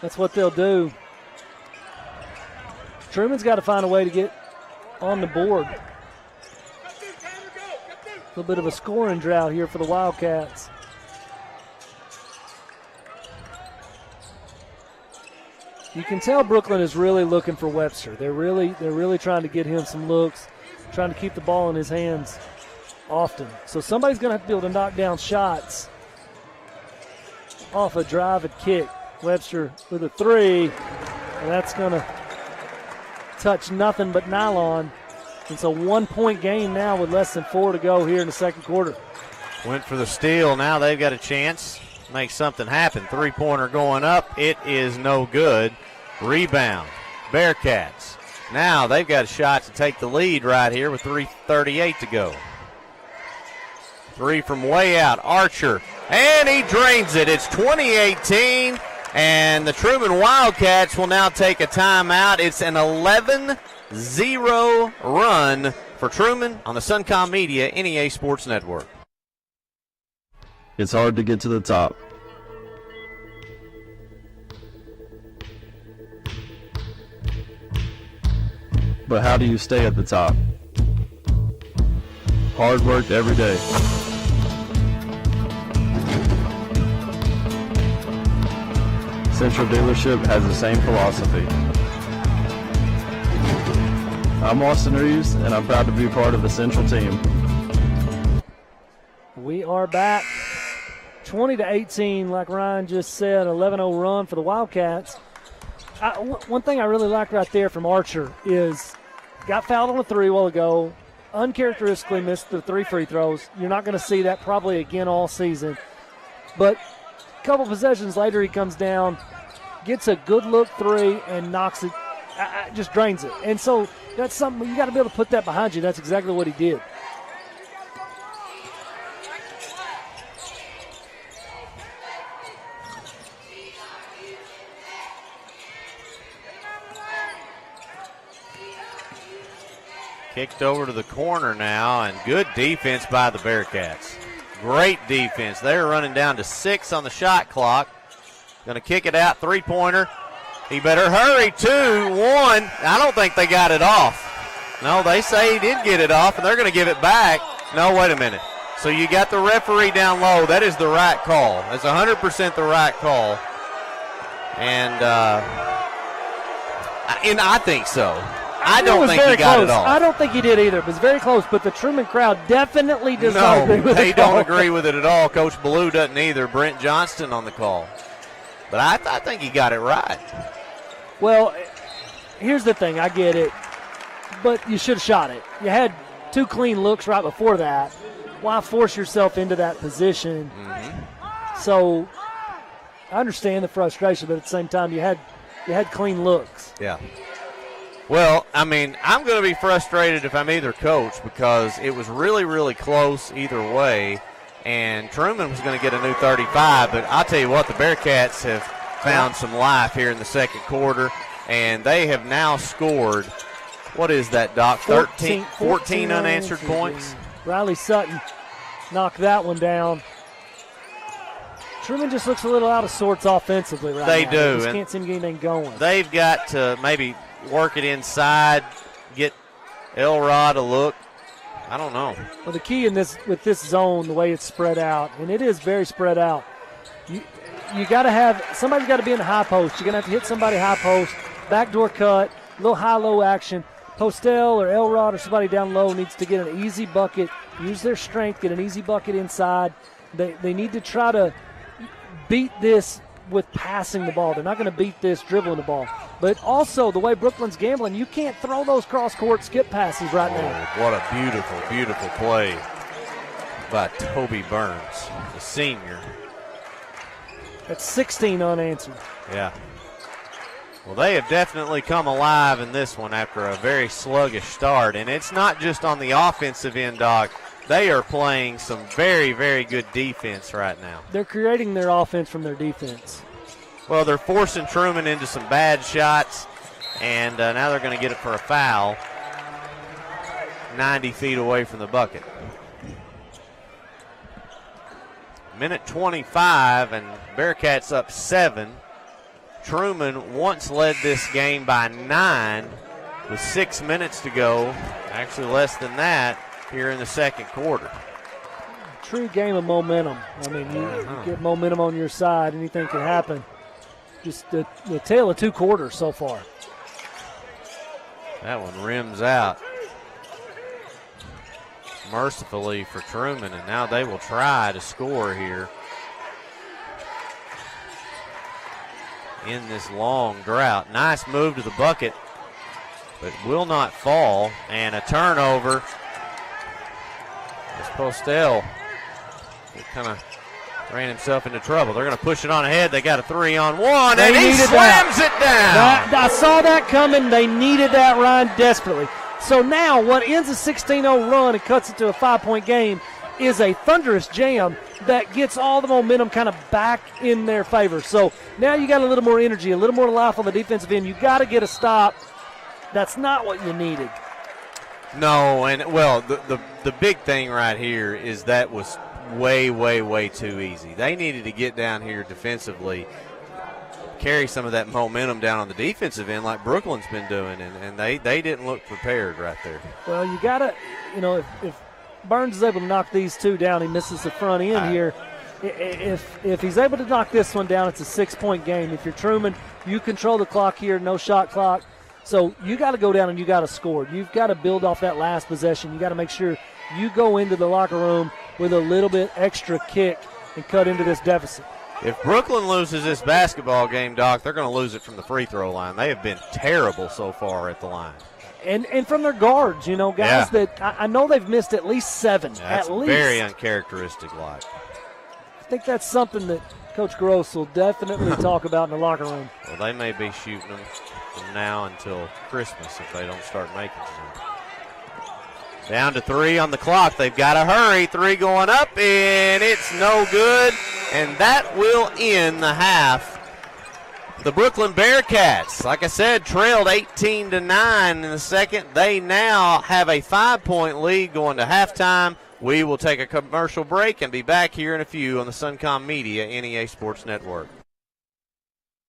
That's what they'll do. Trumann's got to find a way to get on the board. A little bit of a scoring drought here for the Wildcats. You can tell Brookland is really looking for Webster. They're really trying to get him some looks, trying to keep the ball in his hands often. So somebody's going to have to be able to knock down shots off a drive and kick. Webster with a 3, and that's going to touch nothing but nylon. It's a 1-point game now with less than 4 to go here in the second quarter. Went for the steal. Now they've got a chance to make something happen. Three-pointer going up. It is no good. Rebound. Bearcats. Now they've got a shot to take the lead right here with 3:38 to go. 3 from way out. Archer. And he drains it. It's 20-18. And the Trumann Wildcats will now take a timeout. It's an 11-0 run for Trumann on the Suncom Media NEA Sports Network. It's hard to get to the top. But how do you stay at the top? Hard work every day. Central Dealership has the same philosophy. I'm Austin Reeves, and I'm proud to be part of the Central team. We are back. 20-18, like Ryan just said, 11-0 run for the Wildcats. One thing I really like right there from Archer is got fouled on a 3 a while ago, uncharacteristically missed the 3 free throws. You're not going to see that probably again all season. But a couple possessions later, he comes down, gets a good look 3, and knocks it, just drains it. And so that's something you got to be able to put that behind you. That's exactly what he did. Kicked over to the corner now, and good defense by the Bearcats. Great defense. They're running down to 6 on the shot clock. Going to kick it out, three-pointer. He better hurry, 2-1. I don't think they got it off. No, they say he did get it off, and they're going to give it back. No, wait a minute. So you got the referee down low. That is the right call. That's 100% the right call. And I think so. I don't think he got it off. I don't think he did either. It was very close, but the Trumann crowd definitely does not agree with it. They don't agree with it at all. Coach Ballou doesn't either. Brent Johnston on the call. But I think he got it right. Well, here's the thing. I get it. But you should have shot it. You had 2 clean looks right before that. Why force yourself into that position? Mm-hmm. So I understand the frustration, but at the same time, you had clean looks. Yeah. Well, I mean, I'm going to be frustrated if I'm either coach because it was really, really close either way, and Trumann was going to get a new 35. But I'll tell you what, the Bearcats have found some life here in the second quarter, and they have now scored, what is that, Doc, 14 unanswered points? Riley Sutton knocked that one down. Truman just looks a little out of sorts offensively right They now. do. They just can't seem to get anything going. They've got to maybe work it inside, get Elrod a look. I don't know. Well, the key in this with this zone, the way it's spread out, and it is very spread out, you got to have – somebody's got to be in the high post. You're going to have to hit somebody high post, backdoor cut, a little high-low action. Postel or Elrod or somebody down low needs to get an easy bucket, use their strength, get an easy bucket inside. They need to try to beat this with passing the ball. They're not going to beat this dribbling the ball. But also, the way Brookland's gambling, you can't throw those cross-court skip passes right now. What a beautiful, beautiful play by Toby Burns, the senior. That's 16 unanswered. Yeah. Well, they have definitely come alive in this one after a very sluggish start. And it's not just on the offensive end, Doc. They are playing some very, very good defense right now. They're creating their offense from their defense. Well, they're forcing Truman into some bad shots, and now they're going to get it for a foul 90 feet away from the bucket. Minute 25, and Bearcats up 7. Truman once led this game by 9 with 6 minutes to go. Actually less than that here in the second quarter. True game of momentum. I mean, you get momentum on your side, anything can happen. Just the tale of 2 quarters so far. That one rims out mercifully for Truman, and now they will try to score here in this long drought. Nice move to the bucket, but will not fall, and a turnover. As Postel kind of ran himself into trouble. They're going to push it on ahead. They got a 3-on-1, and he slams it down. I saw that coming. They needed that, Ryan, desperately. So now what ends a 16-0 run and cuts it to a 5-point game is a thunderous jam that gets all the momentum kind of back in their favor. So now you got a little more energy, a little more life on the defensive end. You got to get a stop. That's not what you needed. No, and well, the big thing right here is that was way, way, way too easy. They needed to get down here defensively, carry some of that momentum down on the defensive end like Brookland's been doing, and they didn't look prepared right there. Well, you got to, if Burns is able to knock these 2 down, he misses the front end here. If he's able to knock this one down, it's a 6-point game. If you're Truman, you control the clock here, no shot clock. So you got to go down and you got to score. You've got to build off that last possession. You got to make sure you go into the locker room with a little bit extra kick and cut into this deficit. If Brookland loses this basketball game, Doc, they're going to lose it from the free throw line. They have been terrible so far at the line. And from their guards, guys that I know they've missed at least 7. That's at least. Very uncharacteristic-like. I think that's something that Coach Gross will definitely talk about in the locker room. Well, they may be shooting them from now until Christmas if they don't start making some. Down to 3 on the clock. They've got to hurry. 3 going up, and it's no good. And that will end the half. The Brookland Bearcats, like I said, trailed 18-9 in the second. They now have a 5-point lead going to halftime. We will take a commercial break and be back here in a few on the Suncom Media NEA Sports Network.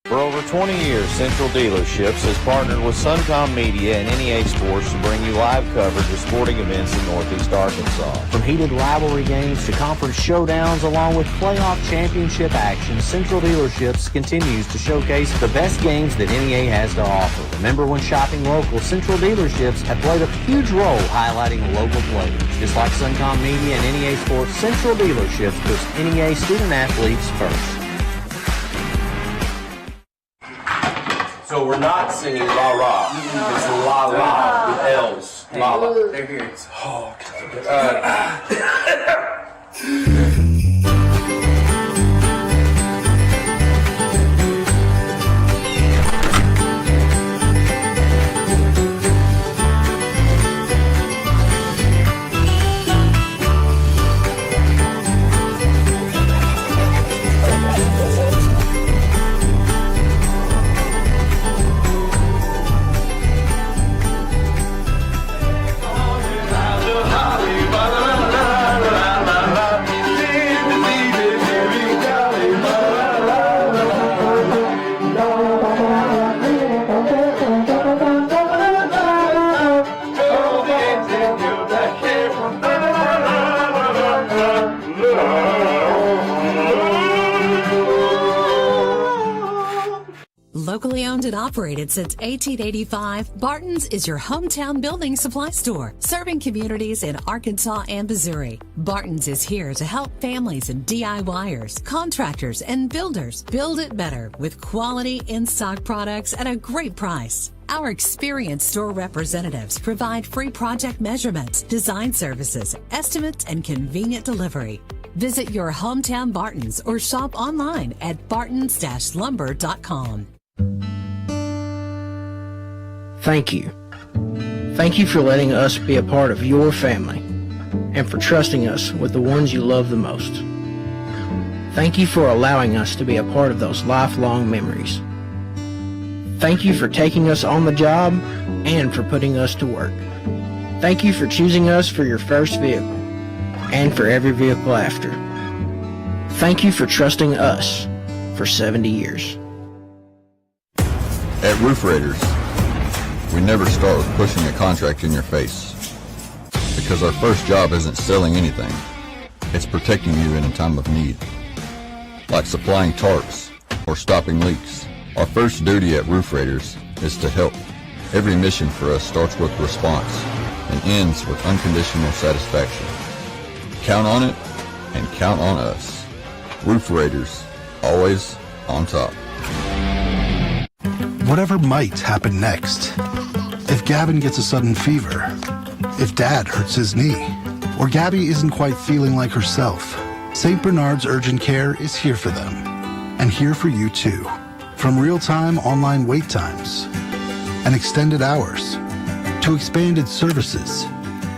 For over 20 years, Central Dealerships has partnered with Suncom Media and NEA Sports to bring you live coverage of sporting events in Northeast Arkansas. From heated rivalry games to conference showdowns along with playoff championship action, Central Dealerships continues to showcase the best games that NEA has to offer. Remember, when shopping local, Central Dealerships have played a huge role highlighting local players. Just like Suncom Media and NEA Sports, Central Dealerships puts NEA student athletes first. So we're not singing la la. It's la la with L's. La la. They're here. Locally owned and operated since 1885, Barton's is your hometown building supply store, serving communities in Arkansas and Missouri. Barton's is here to help families and DIYers, contractors, and builders build it better with quality in-stock products at a great price. Our experienced store representatives provide free project measurements, design services, estimates, and convenient delivery. Visit your hometown Barton's or shop online at bartons-lumber.com. Thank you. Thank you for letting us be a part of your family and for trusting us with the ones you love the most. Thank you for allowing us to be a part of those lifelong memories. Thank you for taking us on the job and for putting us to work. Thank you for choosing us for your first vehicle and for every vehicle after. Thank you for trusting us for 70 years. At Roof Raiders, we never start with pushing a contract in your face. Because our first job isn't selling anything. It's protecting you in a time of need. Like supplying tarps or stopping leaks. Our first duty at Roof Raiders is to help. Every mission for us starts with response and ends with unconditional satisfaction. Count on it and count on us. Roof Raiders, always on top. Whatever might happen next. If Gavin gets a sudden fever, if Dad hurts his knee, or Gabby isn't quite feeling like herself, St. Bernard's Urgent Care is here for them, and here for you too. From real-time online wait times and extended hours to expanded services,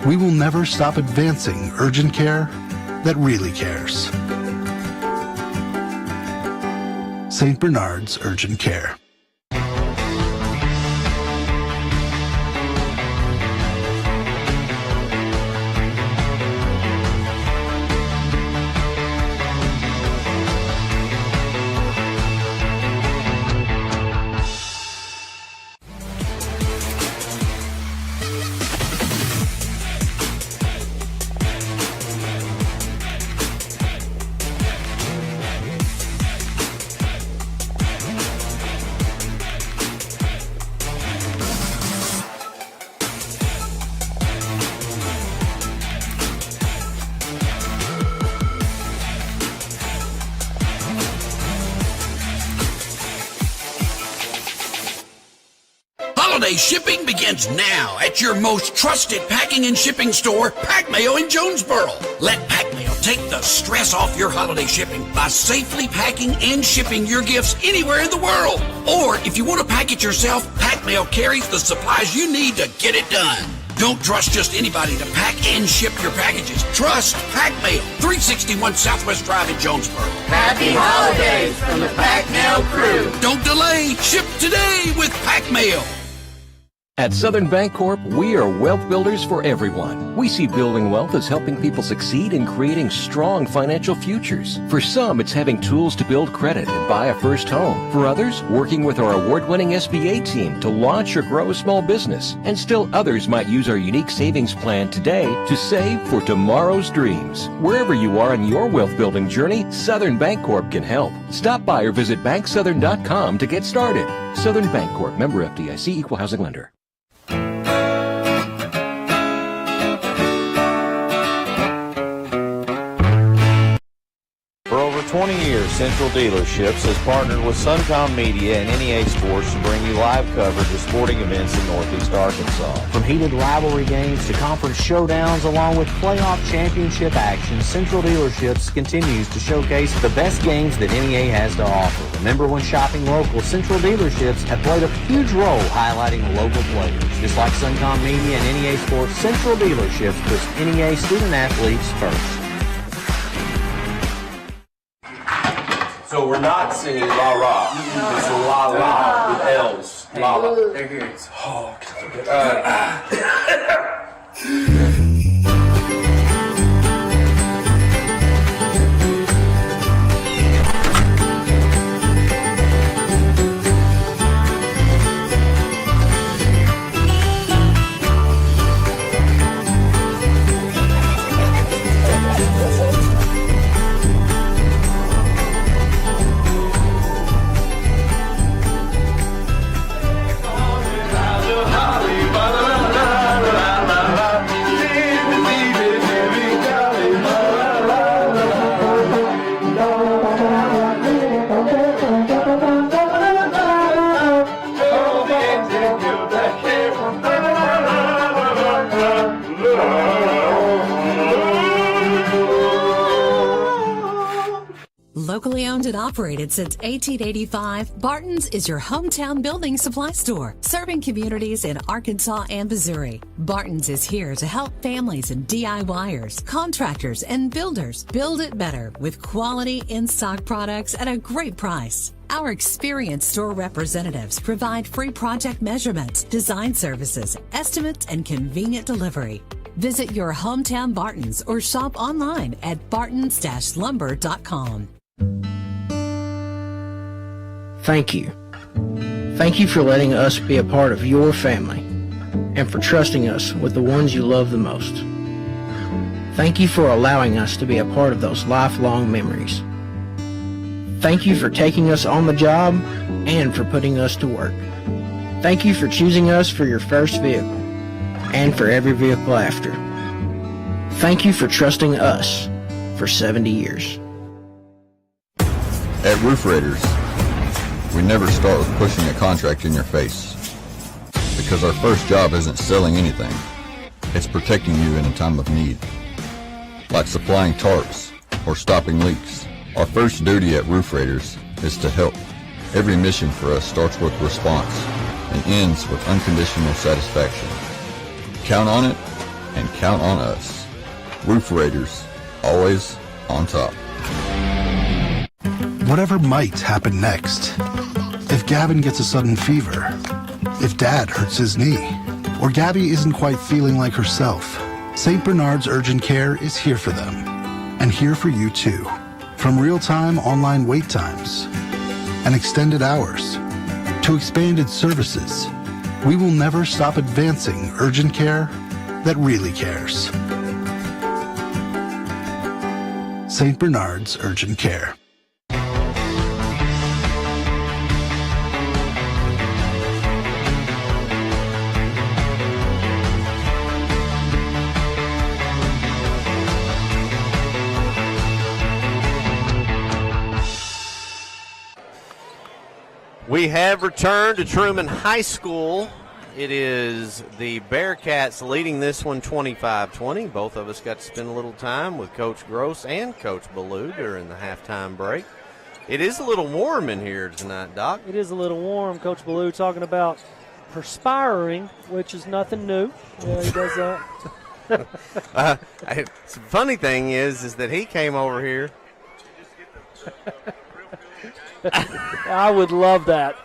we will never stop advancing urgent care that really cares. St. Bernard's Urgent Care. Holiday shipping begins now at your most trusted packing and shipping store, Pack Mail in Jonesboro. Let Pack Mail take the stress off your holiday shipping by safely packing and shipping your gifts anywhere in the world. Or if you want to pack it yourself, Pack Mail carries the supplies you need to get it done. Don't trust just anybody to pack and ship your packages. Trust Pack Mail, 361 Southwest Drive in Jonesboro. Happy holidays from the Pack Mail crew. Don't delay. Ship today with Pack Mail. At Southern Bancorp, we are wealth builders for everyone. We see building wealth as helping people succeed in creating strong financial futures. For some, it's having tools to build credit and buy a first home. For others, working with our award-winning SBA team to launch or grow a small business. And still others might use our unique savings plan today to save for tomorrow's dreams. Wherever you are in your wealth building journey, Southern Bancorp can help. Stop by or visit banksouthern.com to get started. Southern Bancorp, member FDIC, equal housing lender. For over 20 years, Central Dealerships has partnered with Suncom Media and NEA Sports to bring you live coverage of sporting events in Northeast Arkansas. From heated rivalry games to conference showdowns, along with playoff championship action, Central Dealerships continues to showcase the best games that NEA has to offer. Remember, when shopping local, Central Dealerships have played a huge role highlighting local players. Just like Suncom Media and NEA Sports, Central Dealerships puts NEA student athletes first. So we're not singing la ra. It's la la with L's. La la. They're here. Oh, Locally owned and operated since 1885, Barton's is your hometown building supply store, serving communities in Arkansas and Missouri. Barton's is here to help families and DIYers, contractors, and builders build it better with quality in-stock products at a great price. Our experienced store representatives provide free project measurements, design services, estimates, and convenient delivery. Visit your hometown Barton's or shop online at bartons-lumber.com. Thank you. Thank you for letting us be a part of your family and for trusting us with the ones you love the most. Thank you for allowing us to be a part of those lifelong memories. Thank you for taking us on the job and for putting us to work. Thank you for choosing us for your first vehicle and for every vehicle after. Thank you for trusting us for 70 years. At Roof Raiders, we never start with pushing a contract in your face. Because our first job isn't selling anything. It's protecting you in a time of need. Like supplying tarps or stopping leaks. Our first duty at Roof Raiders is to help. Every mission for us starts with response and ends with unconditional satisfaction. Count on it and count on us. Roof Raiders, always on top. Whatever might happen next. If Gavin gets a sudden fever, if Dad hurts his knee, or Gabby isn't quite feeling like herself, St. Bernard's Urgent Care is here for them, and here for you too. From real-time online wait times and extended hours to expanded services, we will never stop advancing urgent care that really cares. St. Bernard's Urgent Care. We have returned to Trumann High School. It is the Bearcats leading this one 25-20. Both of us got to spend a little time with Coach Gross and Coach Ballou during the halftime break. It is a little warm in here tonight, Doc. It is a little warm. Coach Ballou talking about perspiring, which is nothing new. Yeah, he does that. The funny thing is that he came over here. I would love that.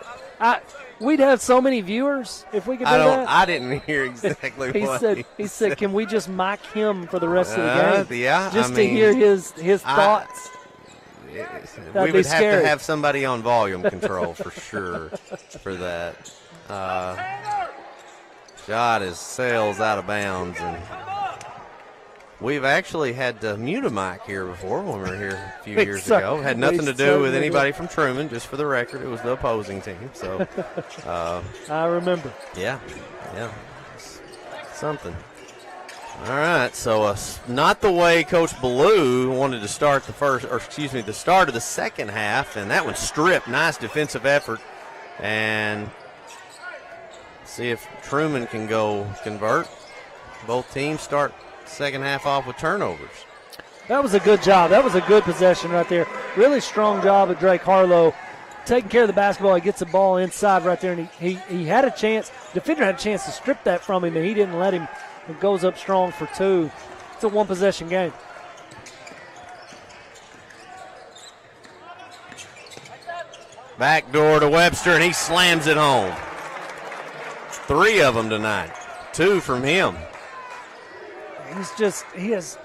We'd have so many viewers if we could do that. I didn't hear exactly what he said, can we just mic him for the rest of the game? Yeah, just to hear his thoughts. We would have to have somebody on volume control for sure for that. Shot his sails out of bounds, and we've actually had to mute a mic here before when we were here a few years ago. Had nothing to do with anybody from Trumann, just for the record. It was the opposing team. So I remember. Yeah. Something. All right, so not the way Coach Ballou wanted to start the start of the second half, and that one stripped. Nice defensive effort, and see if Trumann can go convert. Both teams start second half off with turnovers. That was a good job. That was a good possession right there. Really strong job of Drake Harlow taking care of the basketball. He gets the ball inside right there, and he had a chance. Defender had a chance to strip that from him, and he didn't let him. It goes up strong for two. It's a one-possession game. Back door to Webster, and he slams it home. 3 of them tonight. 2 from him. He has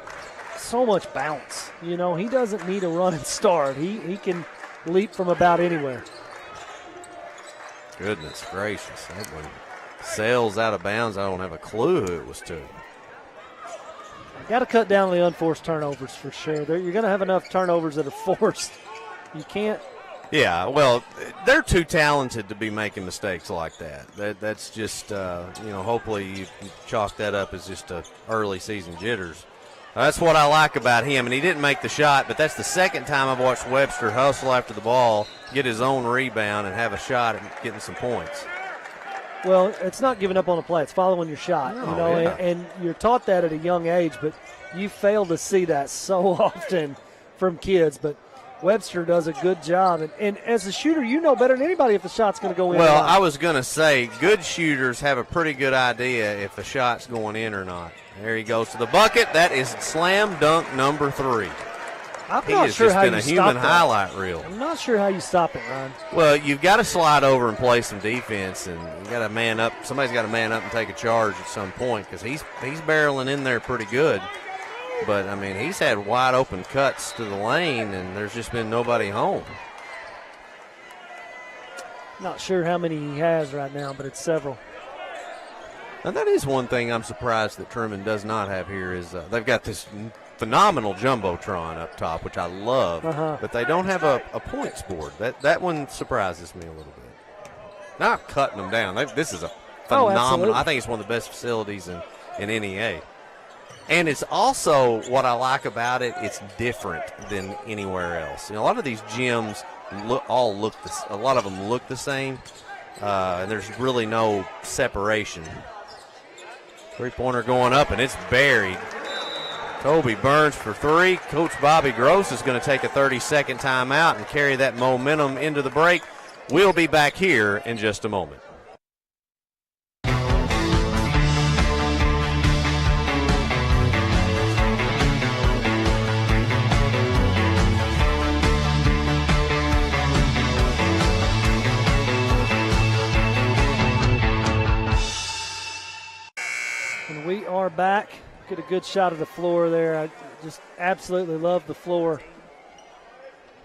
so much bounce. You know, he doesn't need a run and start. He can leap from about anywhere. Goodness gracious. That one sails out of bounds. I don't have a clue who it was to. Got to cut down the unforced turnovers for sure. You're going to have enough turnovers that are forced. You can't. Yeah, well, they're too talented to be making mistakes like that. That's just, hopefully you chalk that up as just early season jitters. That's what I like about him, and he didn't make the shot, but that's the second time I've watched Webster hustle after the ball, get his own rebound, and have a shot at getting some points. Well, it's not giving up on a play. It's following your shot, and you're taught that at a young age, but you fail to see that so often from kids. But Webster does a good job. And as a shooter, you know better than anybody if the shot's going to go in. Well, or not. I was going to say, good shooters have a pretty good idea if a shot's going in or not. There he goes to the bucket. That is slam dunk number 3. I'm not sure how you stop that. He has just been a human highlight reel. I'm not sure how you stop it, Ryan. Well, you've got to slide over and play some defense, and you got to man up. Somebody's got to man up and take a charge at some point because he's barreling in there pretty good. But, I mean, he's had wide open cuts to the lane, and there's just been nobody home. Not sure how many he has right now, but it's several. Now, that is one thing I'm surprised that Trumann does not have here is they've got this phenomenal Jumbotron up top, which I love, but they don't have a points board. That one surprises me a little bit. Not cutting them down. This is a phenomenal. I think it's one of the best facilities in NEA. And it's also what I like about it. It's different than anywhere else. You know, a lot of these gyms a lot of them look the same, and there's really no separation. 3-pointer going up, and it's buried. Toby Burns for 3. Coach Bobby Gross is going to take a 30-second timeout and carry that momentum into the break. We'll be back here in just a moment. We are back. Get a good shot of the floor there. I just absolutely love the floor.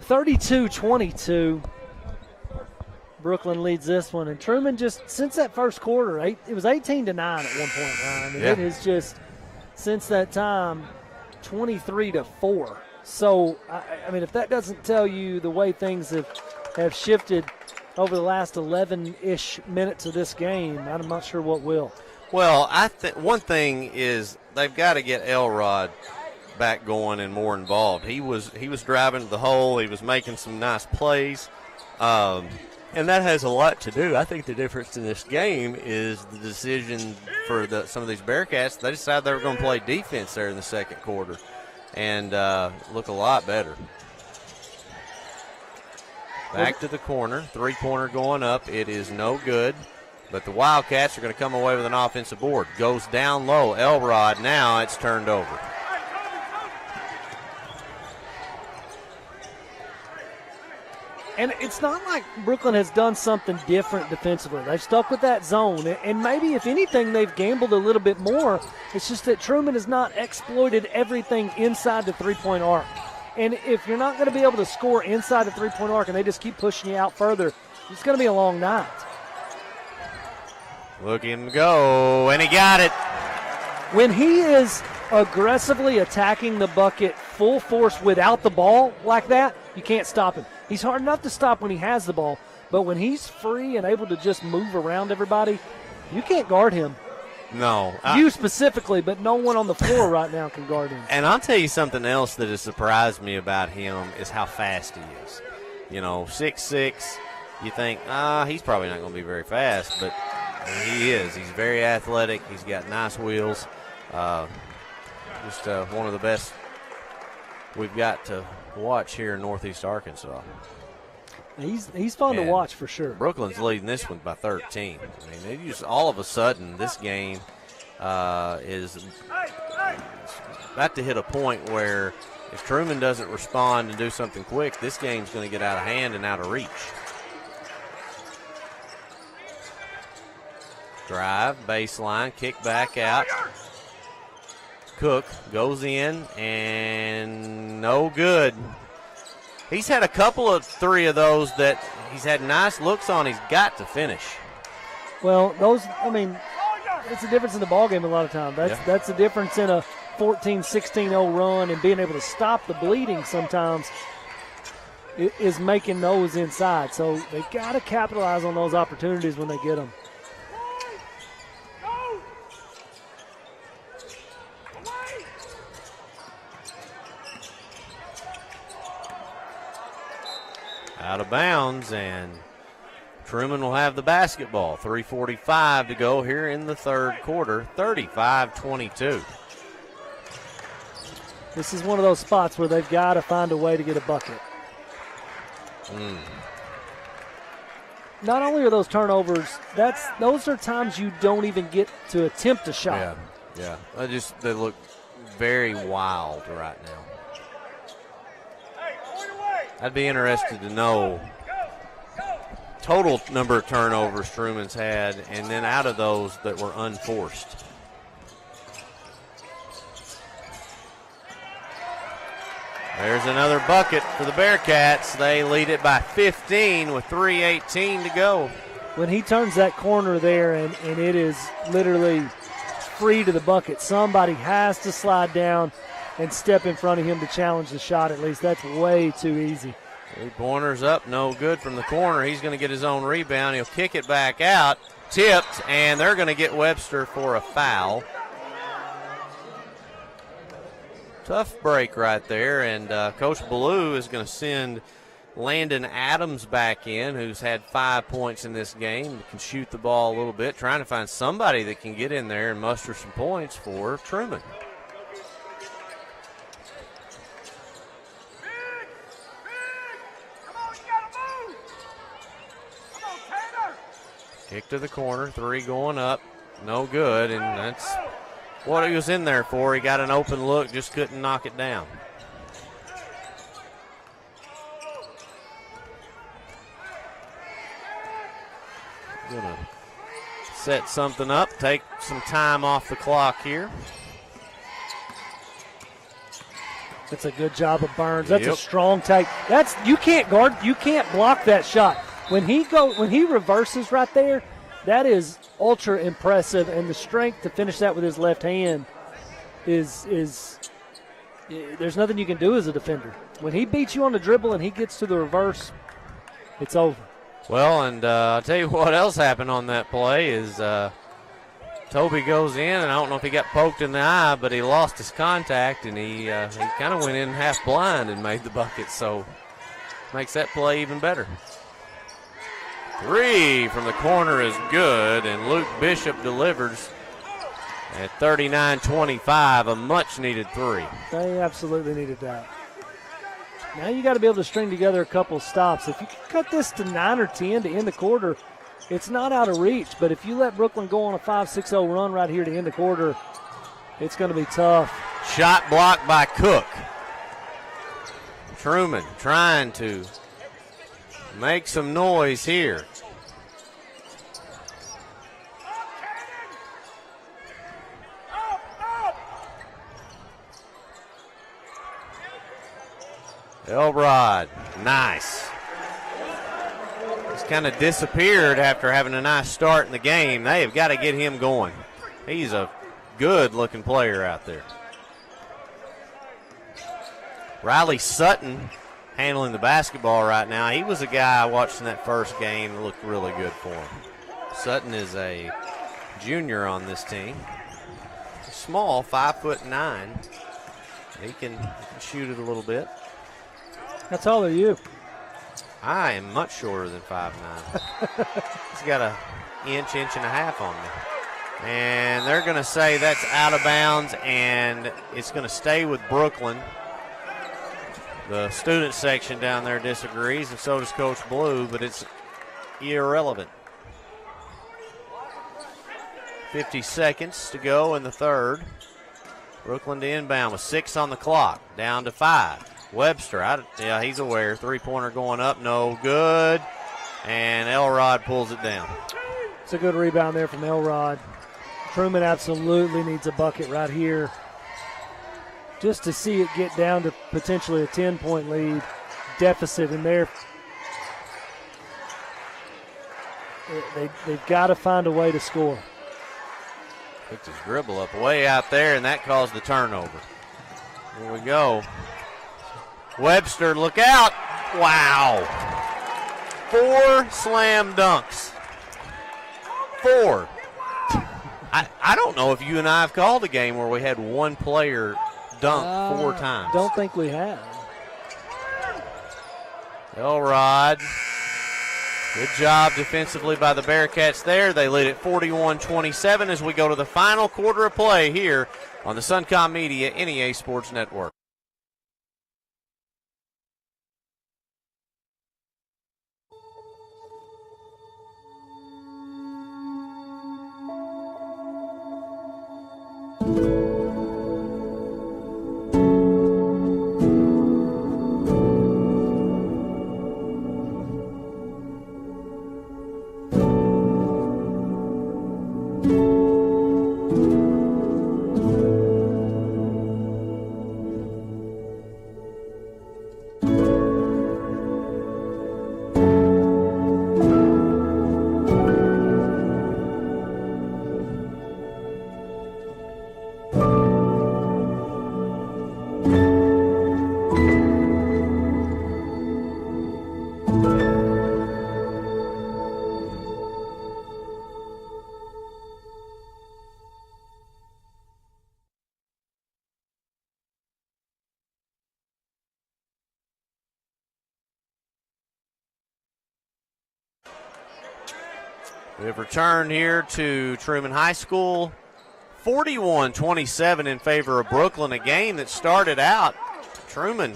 32-22. Brookland leads this one. And Trumann just, since that first quarter, it was 18-9 at one point, Ryan. And it has just, since that time, 23-4. So, I mean, if that doesn't tell you the way things have shifted over the last 11-ish minutes of this game, I'm not sure what will. Well, I think one thing is they've got to get Elrod back going and more involved. He was driving to the hole. He was making some nice plays, and that has a lot to do. I think the difference in this game is the decision for some of these Bearcats. They decided they were going to play defense there in the second quarter and look a lot better. Back to the corner. 3-pointer going up. It is no good. But the Wildcats are going to come away with an offensive board. Goes down low. Elrod, now it's turned over. And it's not like Brookland has done something different defensively. They've stuck with that zone. And maybe, if anything, they've gambled a little bit more. It's just that Trumann has not exploited everything inside the three-point arc. And if you're not going to be able to score inside the three-point arc and they just keep pushing you out further, it's going to be a long night. Looking to go, and he got it. When he is aggressively attacking the bucket full force without the ball like that, you can't stop him. He's hard enough to stop when he has the ball, but when he's free and able to just move around everybody, you can't guard him. No. You specifically, but no one on the floor right now can guard him. And I'll tell you something else that has surprised me about him is how fast he is. You know, 6'6", you think, he's probably not going to be very fast, but he is. He's very athletic. He's got nice wheels. Just one of the best we've got to watch here in Northeast Arkansas. He's fun to watch for sure. Brookland's leading this one by 13. I mean, they just all of a sudden this game is about to hit a point where if Trumann doesn't respond and do something quick, this game's going to get out of hand and out of reach. Drive, baseline, kick back out. Cook goes in, and no good. He's had a couple of 3 of those that he's had nice looks on. He's got to finish. Well, it's a difference in the ballgame a lot of times. That's the difference in a 14-16-0 run and being able to stop the bleeding sometimes is making those inside. So they've got to capitalize on those opportunities when they get them. Out of bounds, and Trumann will have the basketball. 3:45 to go here in the third quarter, 35-22. This is one of those spots where they've got to find a way to get a bucket. Not only are those turnovers, those are times you don't even get to attempt a shot. Yeah. They look very wild right now. I'd be interested to know total number of turnovers Trumann's had, and then out of those that were unforced. There's another bucket for the Bearcats. They lead it by 15 with 3:18 to go. When he turns that corner there and it is literally free to the bucket, somebody has to slide down and step in front of him to challenge the shot at least. That's way too easy. 3-pointers up, no good from the corner. He's going to get his own rebound. He'll kick it back out, tipped, and they're going to get Webster for a foul. Tough break right there, and Coach Ballou is going to send Landon Adams back in, who's had 5 points in this game, can shoot the ball a little bit, trying to find somebody that can get in there and muster some points for Trumann. Kick to the corner, 3 going up, no good, and that's what he was in there for. He got an open look, just couldn't knock it down. Gonna set something up, take some time off the clock here. That's a good job of Burns. That's a strong take. You can't guard, you can't block that shot. When he reverses right there, that is ultra impressive, and the strength to finish that with his left hand is there's nothing you can do as a defender. When he beats you on the dribble and he gets to the reverse, it's over. Well, and I'll tell you what else happened on that play is Toby goes in, and I don't know if he got poked in the eye, but he lost his contact, and he kind of went in half blind and made the bucket, so makes that play even better. 3 from the corner is good, and Luke Bishop delivers at 39-25, a much-needed 3. They absolutely needed that. Now you got to be able to string together a couple of stops. If you can cut this to 9 or 10 to end the quarter, it's not out of reach. But if you let Brookland go on a 5-6-0 run right here to end the quarter, it's going to be tough. Shot blocked by Cook. Trumann trying to make some noise here. Elrod, nice. He's kind of disappeared after having a nice start in the game. They have got to get him going. He's a good-looking player out there. Riley Sutton handling the basketball right now. He was a guy I watched in that first game that looked really good for him. Sutton is a junior on this team. Small, 5'9". He can shoot it a little bit. How tall are you? I am much shorter than 5'9". He's got an inch and a half on me. And they're going to say that's out of bounds, and it's going to stay with Brookland. The student section down there disagrees, and so does Coach Blue, but it's irrelevant. 50 seconds to go in the third. Brookland to inbound with 6 on the clock, down to 5. Webster, he's aware. 3-pointer going up, no good. And Elrod pulls it down. It's a good rebound there from Elrod. Trumann absolutely needs a bucket right here. Just to see it get down to potentially a 10-point lead deficit in there. They've got to find a way to score. Picked his dribble up way out there, and that caused the turnover. Here we go. Webster, look out. Wow. 4 slam dunks. 4. I don't know if you and I have called a game where we had one player dunk 4 times. Don't think we have. Elrod. Good job defensively by the Bearcats there. They lead at 41-27 as we go to the final quarter of play here on the Suncom Media NEA Sports Network. We have returned here to Trumann High School. 41-27 in favor of Brookland, a game that started out. Trumann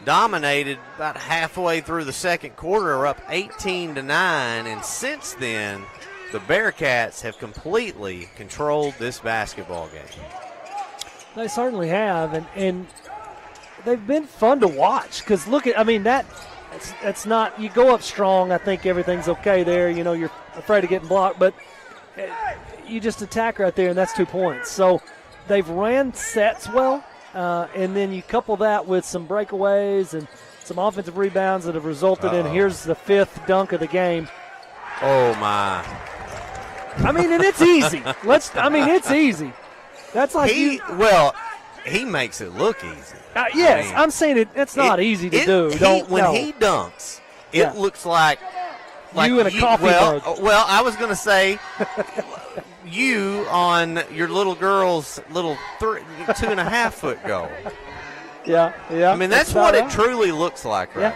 dominated about halfway through the second quarter, up 18-9, and since then, the Bearcats have completely controlled this basketball game. They certainly have, and they've been fun to watch because look at, I mean, that's not, you go up strong, I think everything's okay there. You know, you're afraid of getting blocked, but you just attack right there, and that's 2 points. So they've ran sets well, and then you couple that with some breakaways and some offensive rebounds that have resulted in, here's the 5th dunk of the game. Oh, my. I mean, and it's easy. It's easy. That's like he makes it look easy. Yes, I'm saying it's not easy to do. When he dunks, it looks like you in a coffee mug. Well, I was going to say you on your little girl's little 2.5 foot goal. Yeah. I mean, that's what it truly looks like right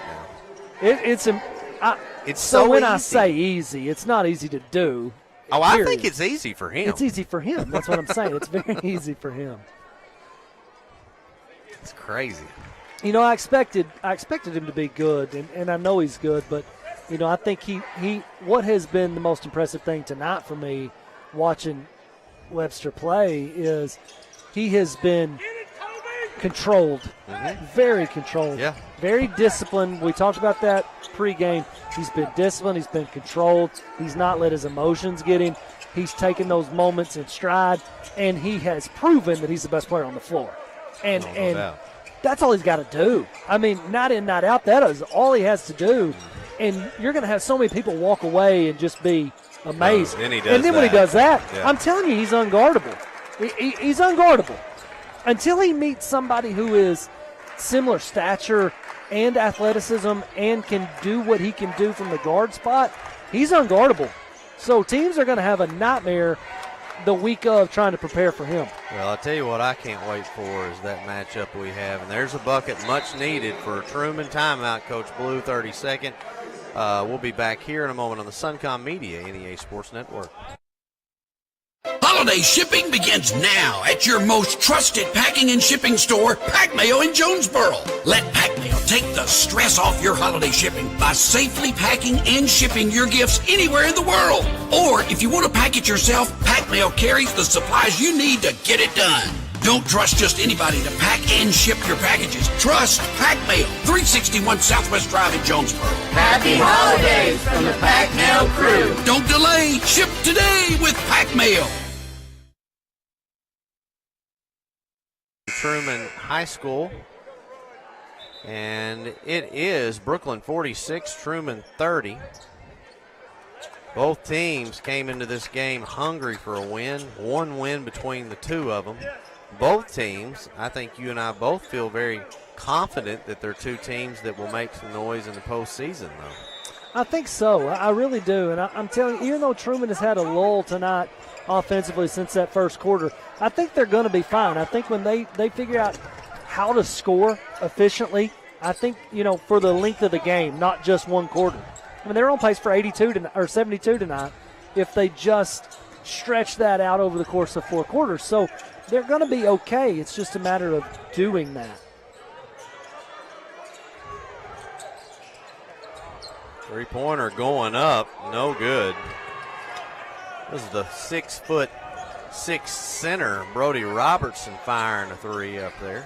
now. It's so when easy. I say easy, it's not easy to do. Oh, I think it's easy for him. It's easy for him. That's what I'm saying. It's very easy for him. It's crazy. You know, I expected him to be good, and I know he's good, but you know, I think he what has been the most impressive thing tonight for me watching Webster play is he has been controlled, very controlled, very disciplined. We talked about that pregame. He's been disciplined. He's been controlled. He's not let his emotions get him. He's taken those moments in stride, and he has proven that he's the best player on the floor. And that's all he's got to do. I mean, night in, night out, that is all he has to do. And you're going to have so many people walk away and just be amazed. When he does that, I'm telling you, he's unguardable. He's unguardable. Until he meets somebody who is similar stature and athleticism and can do what he can do from the guard spot, he's unguardable. So teams are going to have a nightmare the week of trying to prepare for him. Well, I'll tell you what I can't wait for is that matchup we have. And there's a bucket much needed for Trumann. Timeout, Coach Blue, 32nd. We'll be back here in a moment on the Suncom Media NEA Sports Network. Holiday shipping begins now at your most trusted packing and shipping store, Pack Mail in Jonesboro. Let Pack Mail take the stress off your holiday shipping by safely packing and shipping your gifts anywhere in the world. Or if you want to pack it yourself, Pack Mail carries the supplies you need to get it done. Don't trust just anybody to pack and ship your packages. Trust Pack Mail, 361 Southwest Drive in Jonesboro. Happy holidays from the Pack Mail crew. Don't delay. Ship today with Pack Mail. Trumann High School, and it is Brookland 46, Trumann 30. Both teams came into this game hungry for a win, one win between the two of them. Both teams, I think you and I both feel very confident that they're two teams that will make some noise in the postseason, though. I think so. I really do. And I'm telling you, even though Trumann has had a lull tonight offensively since that first quarter, I think they're going to be fine. I think when they figure out how to score efficiently, I think, you know, for the length of the game, not just one quarter. I mean, they're on pace for 72 tonight if they just stretch that out over the course of 4 quarters. So they're going to be okay. It's just a matter of doing that. Three-pointer going up, no good. This is the 6'6" center, Brody Robertson, firing a three up there.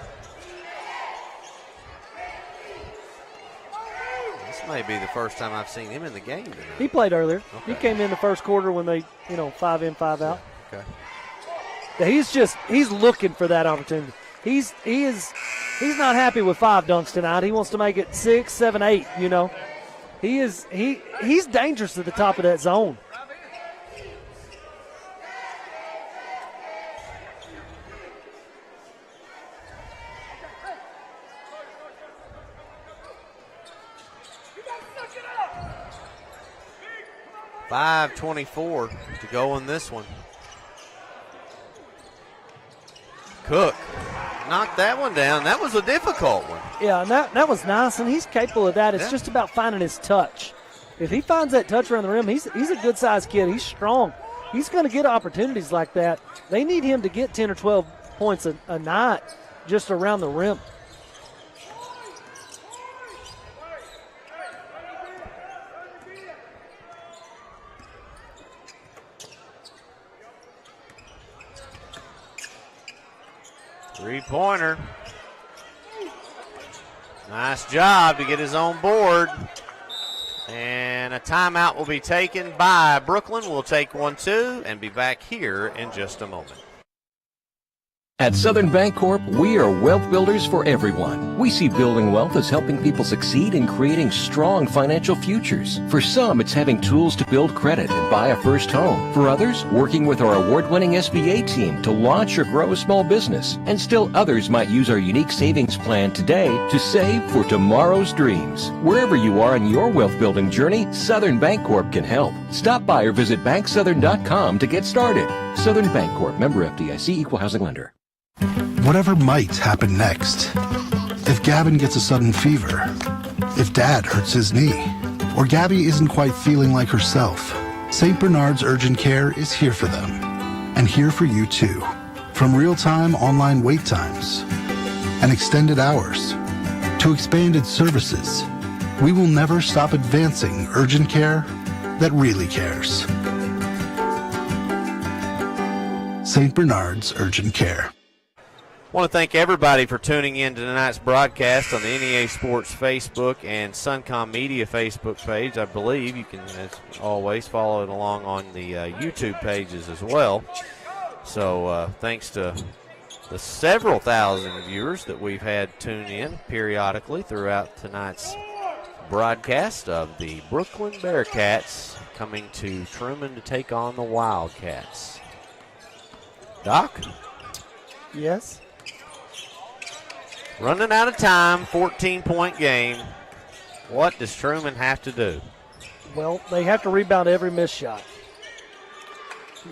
This may be the first time I've seen him in the game today. He played earlier. Okay. He came in the first quarter when they, 5 in, 5 out. Okay. He's looking for that opportunity. He's not happy with 5 dunks tonight. He wants to make it 6, 7, 8, He's dangerous at the top of that zone. .524 to go in this one. Cook knocked that one down. That was a difficult one. Yeah, and that was nice, and he's capable of that. It's just about finding his touch. if he finds that touch around the rim, he's a good-sized kid. He's strong. He's going to get opportunities like that. They need him to get 10 or 12 points a night just around the rim. Three-pointer. Nice job to get his own board. And a timeout will be taken by Brookland. We'll take 1-2 and be back here in just a moment. At Southern Bancorp, we are wealth builders for everyone. We see building wealth as helping people succeed in creating strong financial futures. For some, it's having tools to build credit and buy a first home. For others, working with our award-winning SBA team to launch or grow a small business. And still others might use our unique savings plan today to save for tomorrow's dreams. Wherever you are in your wealth building journey, Southern Bancorp can help. Stop by or visit banksouthern.com to get started. Southern Bancorp, member FDIC, equal housing lender. Whatever might happen next. If Gavin gets a sudden fever, if Dad hurts his knee, or Gabby isn't quite feeling like herself, St. Bernard's Urgent Care is here for them, and here for you too. From real-time online wait times and extended hours to expanded services, we will never stop advancing urgent care that really cares. St. Bernard's Urgent Care. I want to thank everybody for tuning in to tonight's broadcast on the NEA Sports Facebook and Suncom Media Facebook page. I believe you can, as always, follow it along on the YouTube pages as well. So thanks to the several thousand viewers that we've had tune in periodically throughout tonight's broadcast of the Brookland Bearcats coming to Trumann to take on the Wildcats. Doc? Yes? Running out of time, 14-point game. What does Trumann have to do? Well, they have to rebound every missed shot.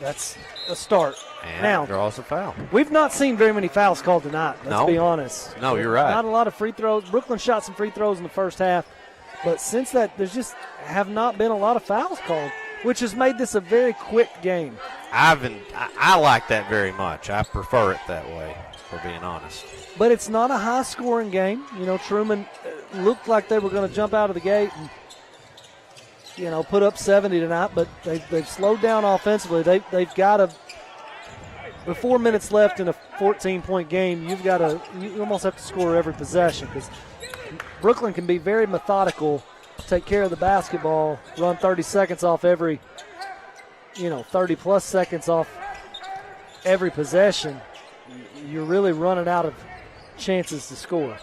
That's a start. And now, draws a foul. We've not seen very many fouls called tonight, let's be honest. No, you're right. Not a lot of free throws. Brookland shot some free throws in the first half, but since that, there's just have not been a lot of fouls called, which has made this a very quick game. I like that very much. I prefer it that way, for being honest. But it's not a high-scoring game. You know, Trumann looked like they were going to jump out of the gate and, you know, put up 70 tonight, but they've slowed down offensively. They've got to, with 4 minutes left in a 14-point game, you almost have to score every possession because Brookland can be very methodical, take care of the basketball, run 30 seconds off every, 30-plus seconds off every possession. You're really running out of chances to score.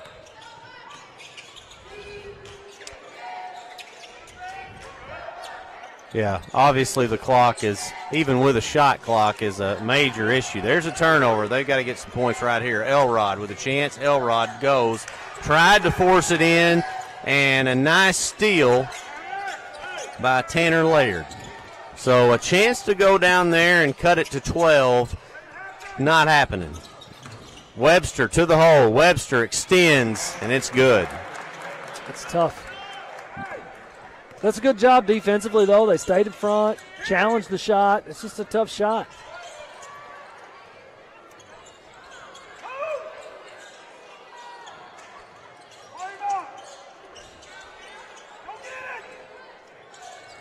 Yeah, obviously the clock is, even with a shot clock, is a major issue. There's a turnover. They've got to get some points right here. Elrod with a chance. Elrod goes. Tried to force it in, and a nice steal by Tanner Laird. So a chance to go down there and cut it to 12, not happening. Webster to the hole. Webster extends, and it's good. It's tough. That's a good job defensively, though. They stayed in front, challenged the shot. It's just a tough shot.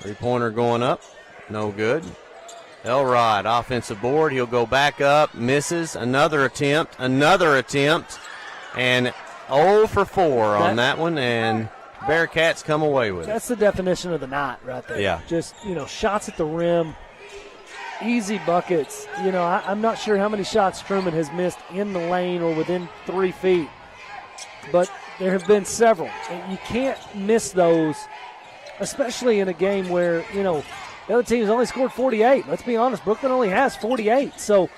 Three-pointer going up. No good. Elrod, offensive board. He'll go back up, misses. Another attempt, and 0 for 4 on that one, and Bearcats come away with it. That's the definition of the night right there. Yeah. Just, shots at the rim, easy buckets. I'm not sure how many shots Trumann has missed in the lane or within 3 feet, but there have been several. And you can't miss those, especially in a game where, the other team has only scored 48. Let's be honest, Brookland only has 48. So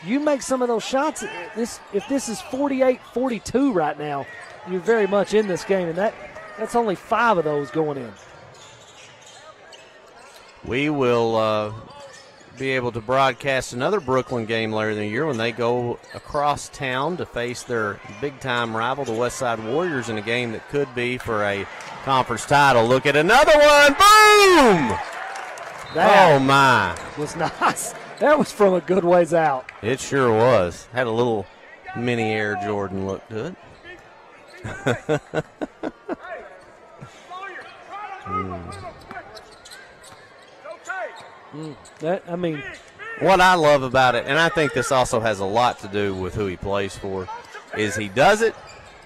you make some of those shots. If this is 48-42 right now, you're very much in this game, and that's only 5 of those going in. We will be able to broadcast another Brookland game later in the year when they go across town to face their big-time rival, the Westside Warriors, in a game that could be for a conference title. Look at another one. Boom! That oh, my. was nice. That was from a good ways out. It sure was. Had a little mini Air Jordan look to it. What I love about it, and I think this also has a lot to do with who he plays for, is he does it,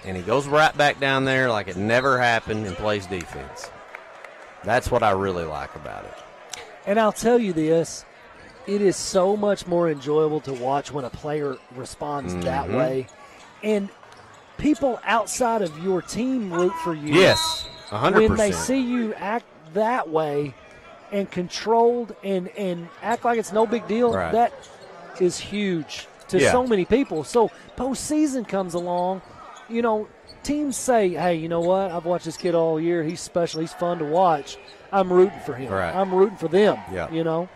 and he goes right back down there like it never happened and plays defense. That's what I really like about it. And I'll tell you this, it is so much more enjoyable to watch when a player responds that way. And people outside of your team root for you. Yes, 100%. When they see you act that way and controlled and act like it's no big deal, right. That is huge to so many people. So postseason comes along, you know, teams say, hey, you know what, I've watched this kid all year. He's special. He's fun to watch. I'm rooting for him. Right. I'm rooting for them, yeah. You know.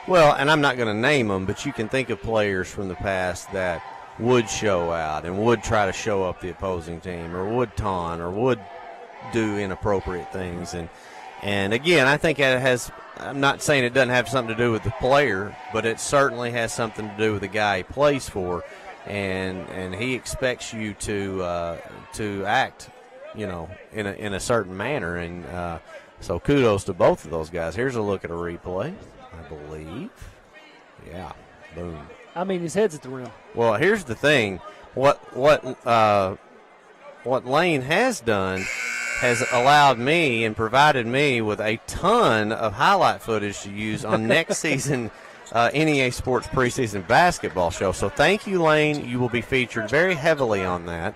Well, and I'm not going to name them, but you can think of players from the past that would show out and would try to show up the opposing team or would taunt or would do inappropriate things. And again, I think it has – I'm not saying it doesn't have something to do with the player, but it certainly has something to do with the guy he plays for. And he expects you to act, you know, in a certain manner. And so kudos to both of those guys. Here's a look at a replay, I believe. Yeah, boom. I mean, his head's at the rim. Well, here's the thing. What Lane has done has allowed me and provided me with a ton of highlight footage to use on next season NEA Sports preseason basketball show. So thank you, Lane. You will be featured very heavily on that.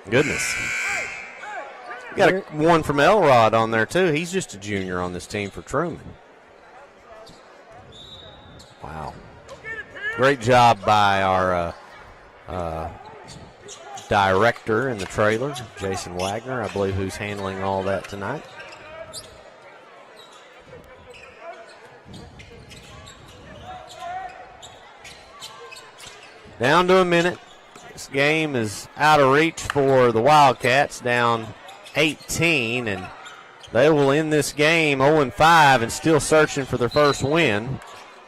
Goodness. You got one from Elrod on there, too. He's just a junior on this team for Trumann. Wow. Great job by our director in the trailer, Jason Wagner, I believe, who's handling all that tonight. Down to a minute. This game is out of reach for the Wildcats, down 18, and they will end this game 0-5 and still searching for their first win.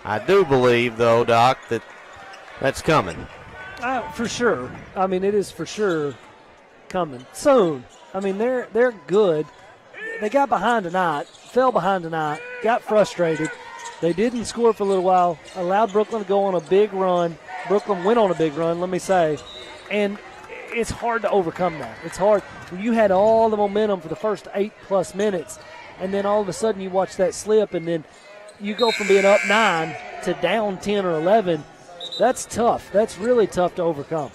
I do believe, though, Doc, that that's coming. For sure. I mean, it is for sure coming soon. I mean, they're good. They got behind tonight, fell behind tonight, got frustrated. They didn't score for a little while, allowed Brookland to go on a big run. Brookland went on a big run, let me say. And it's hard to overcome that. It's hard. You had all the momentum for the first 8+ minutes, and then all of a sudden you watch that slip, and then you go from being up 9 to down 10 or 11. That's tough. That's really tough to overcome.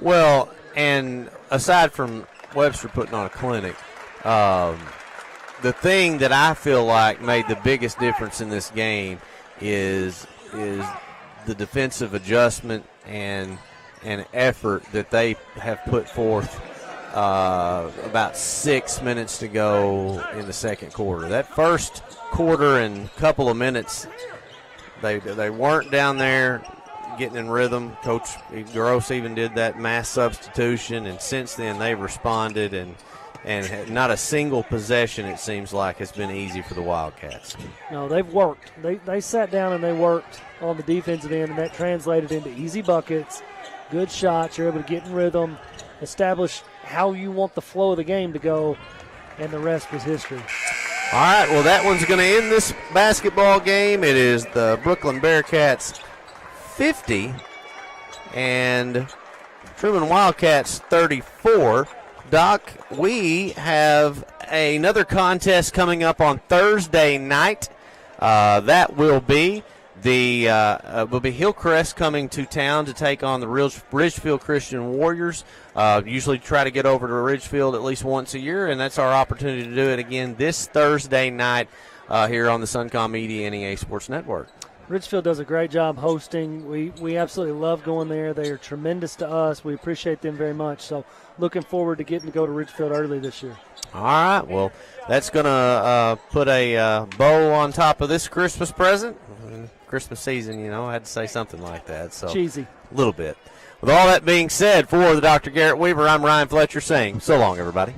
Well, and aside from Webster putting on a clinic, the thing that I feel like made the biggest difference in this game is the defensive adjustment and effort that they have put forth about 6 minutes to go in the second quarter. That first quarter and couple of minutes, they weren't down there getting in rhythm. Coach Gross even did that mass substitution, and since then they've responded, and not a single possession, it seems like, has been easy for the Wildcats. No, they've worked. They sat down and they worked on the defensive end, and that translated into easy buckets, good shots. You're able to get in rhythm, establish how you want the flow of the game to go, and the rest was history. All right, well, that one's going to end this basketball game. It is the Brookland Bearcats 50 and Trumann Wildcats 34. Doc, we have another contest coming up on Thursday night. That will be Hillcrest coming to town to take on the Ridgefield Christian Warriors. Usually try to get over to Ridgefield at least once a year, and that's our opportunity to do it again this Thursday night here on the Suncom Media NEA Sports Network. Ridgefield does a great job hosting. We absolutely love going there. They are tremendous to us. We appreciate them very much. So looking forward to getting to go to Ridgefield early this year. All right. Well, that's going to put a bow on top of this Christmas present. Christmas season, you know, I had to say something like that. So cheesy. A little bit. With all that being said, for the Dr. Garrett Weaver, I'm Ryan Fletcher saying so long, everybody.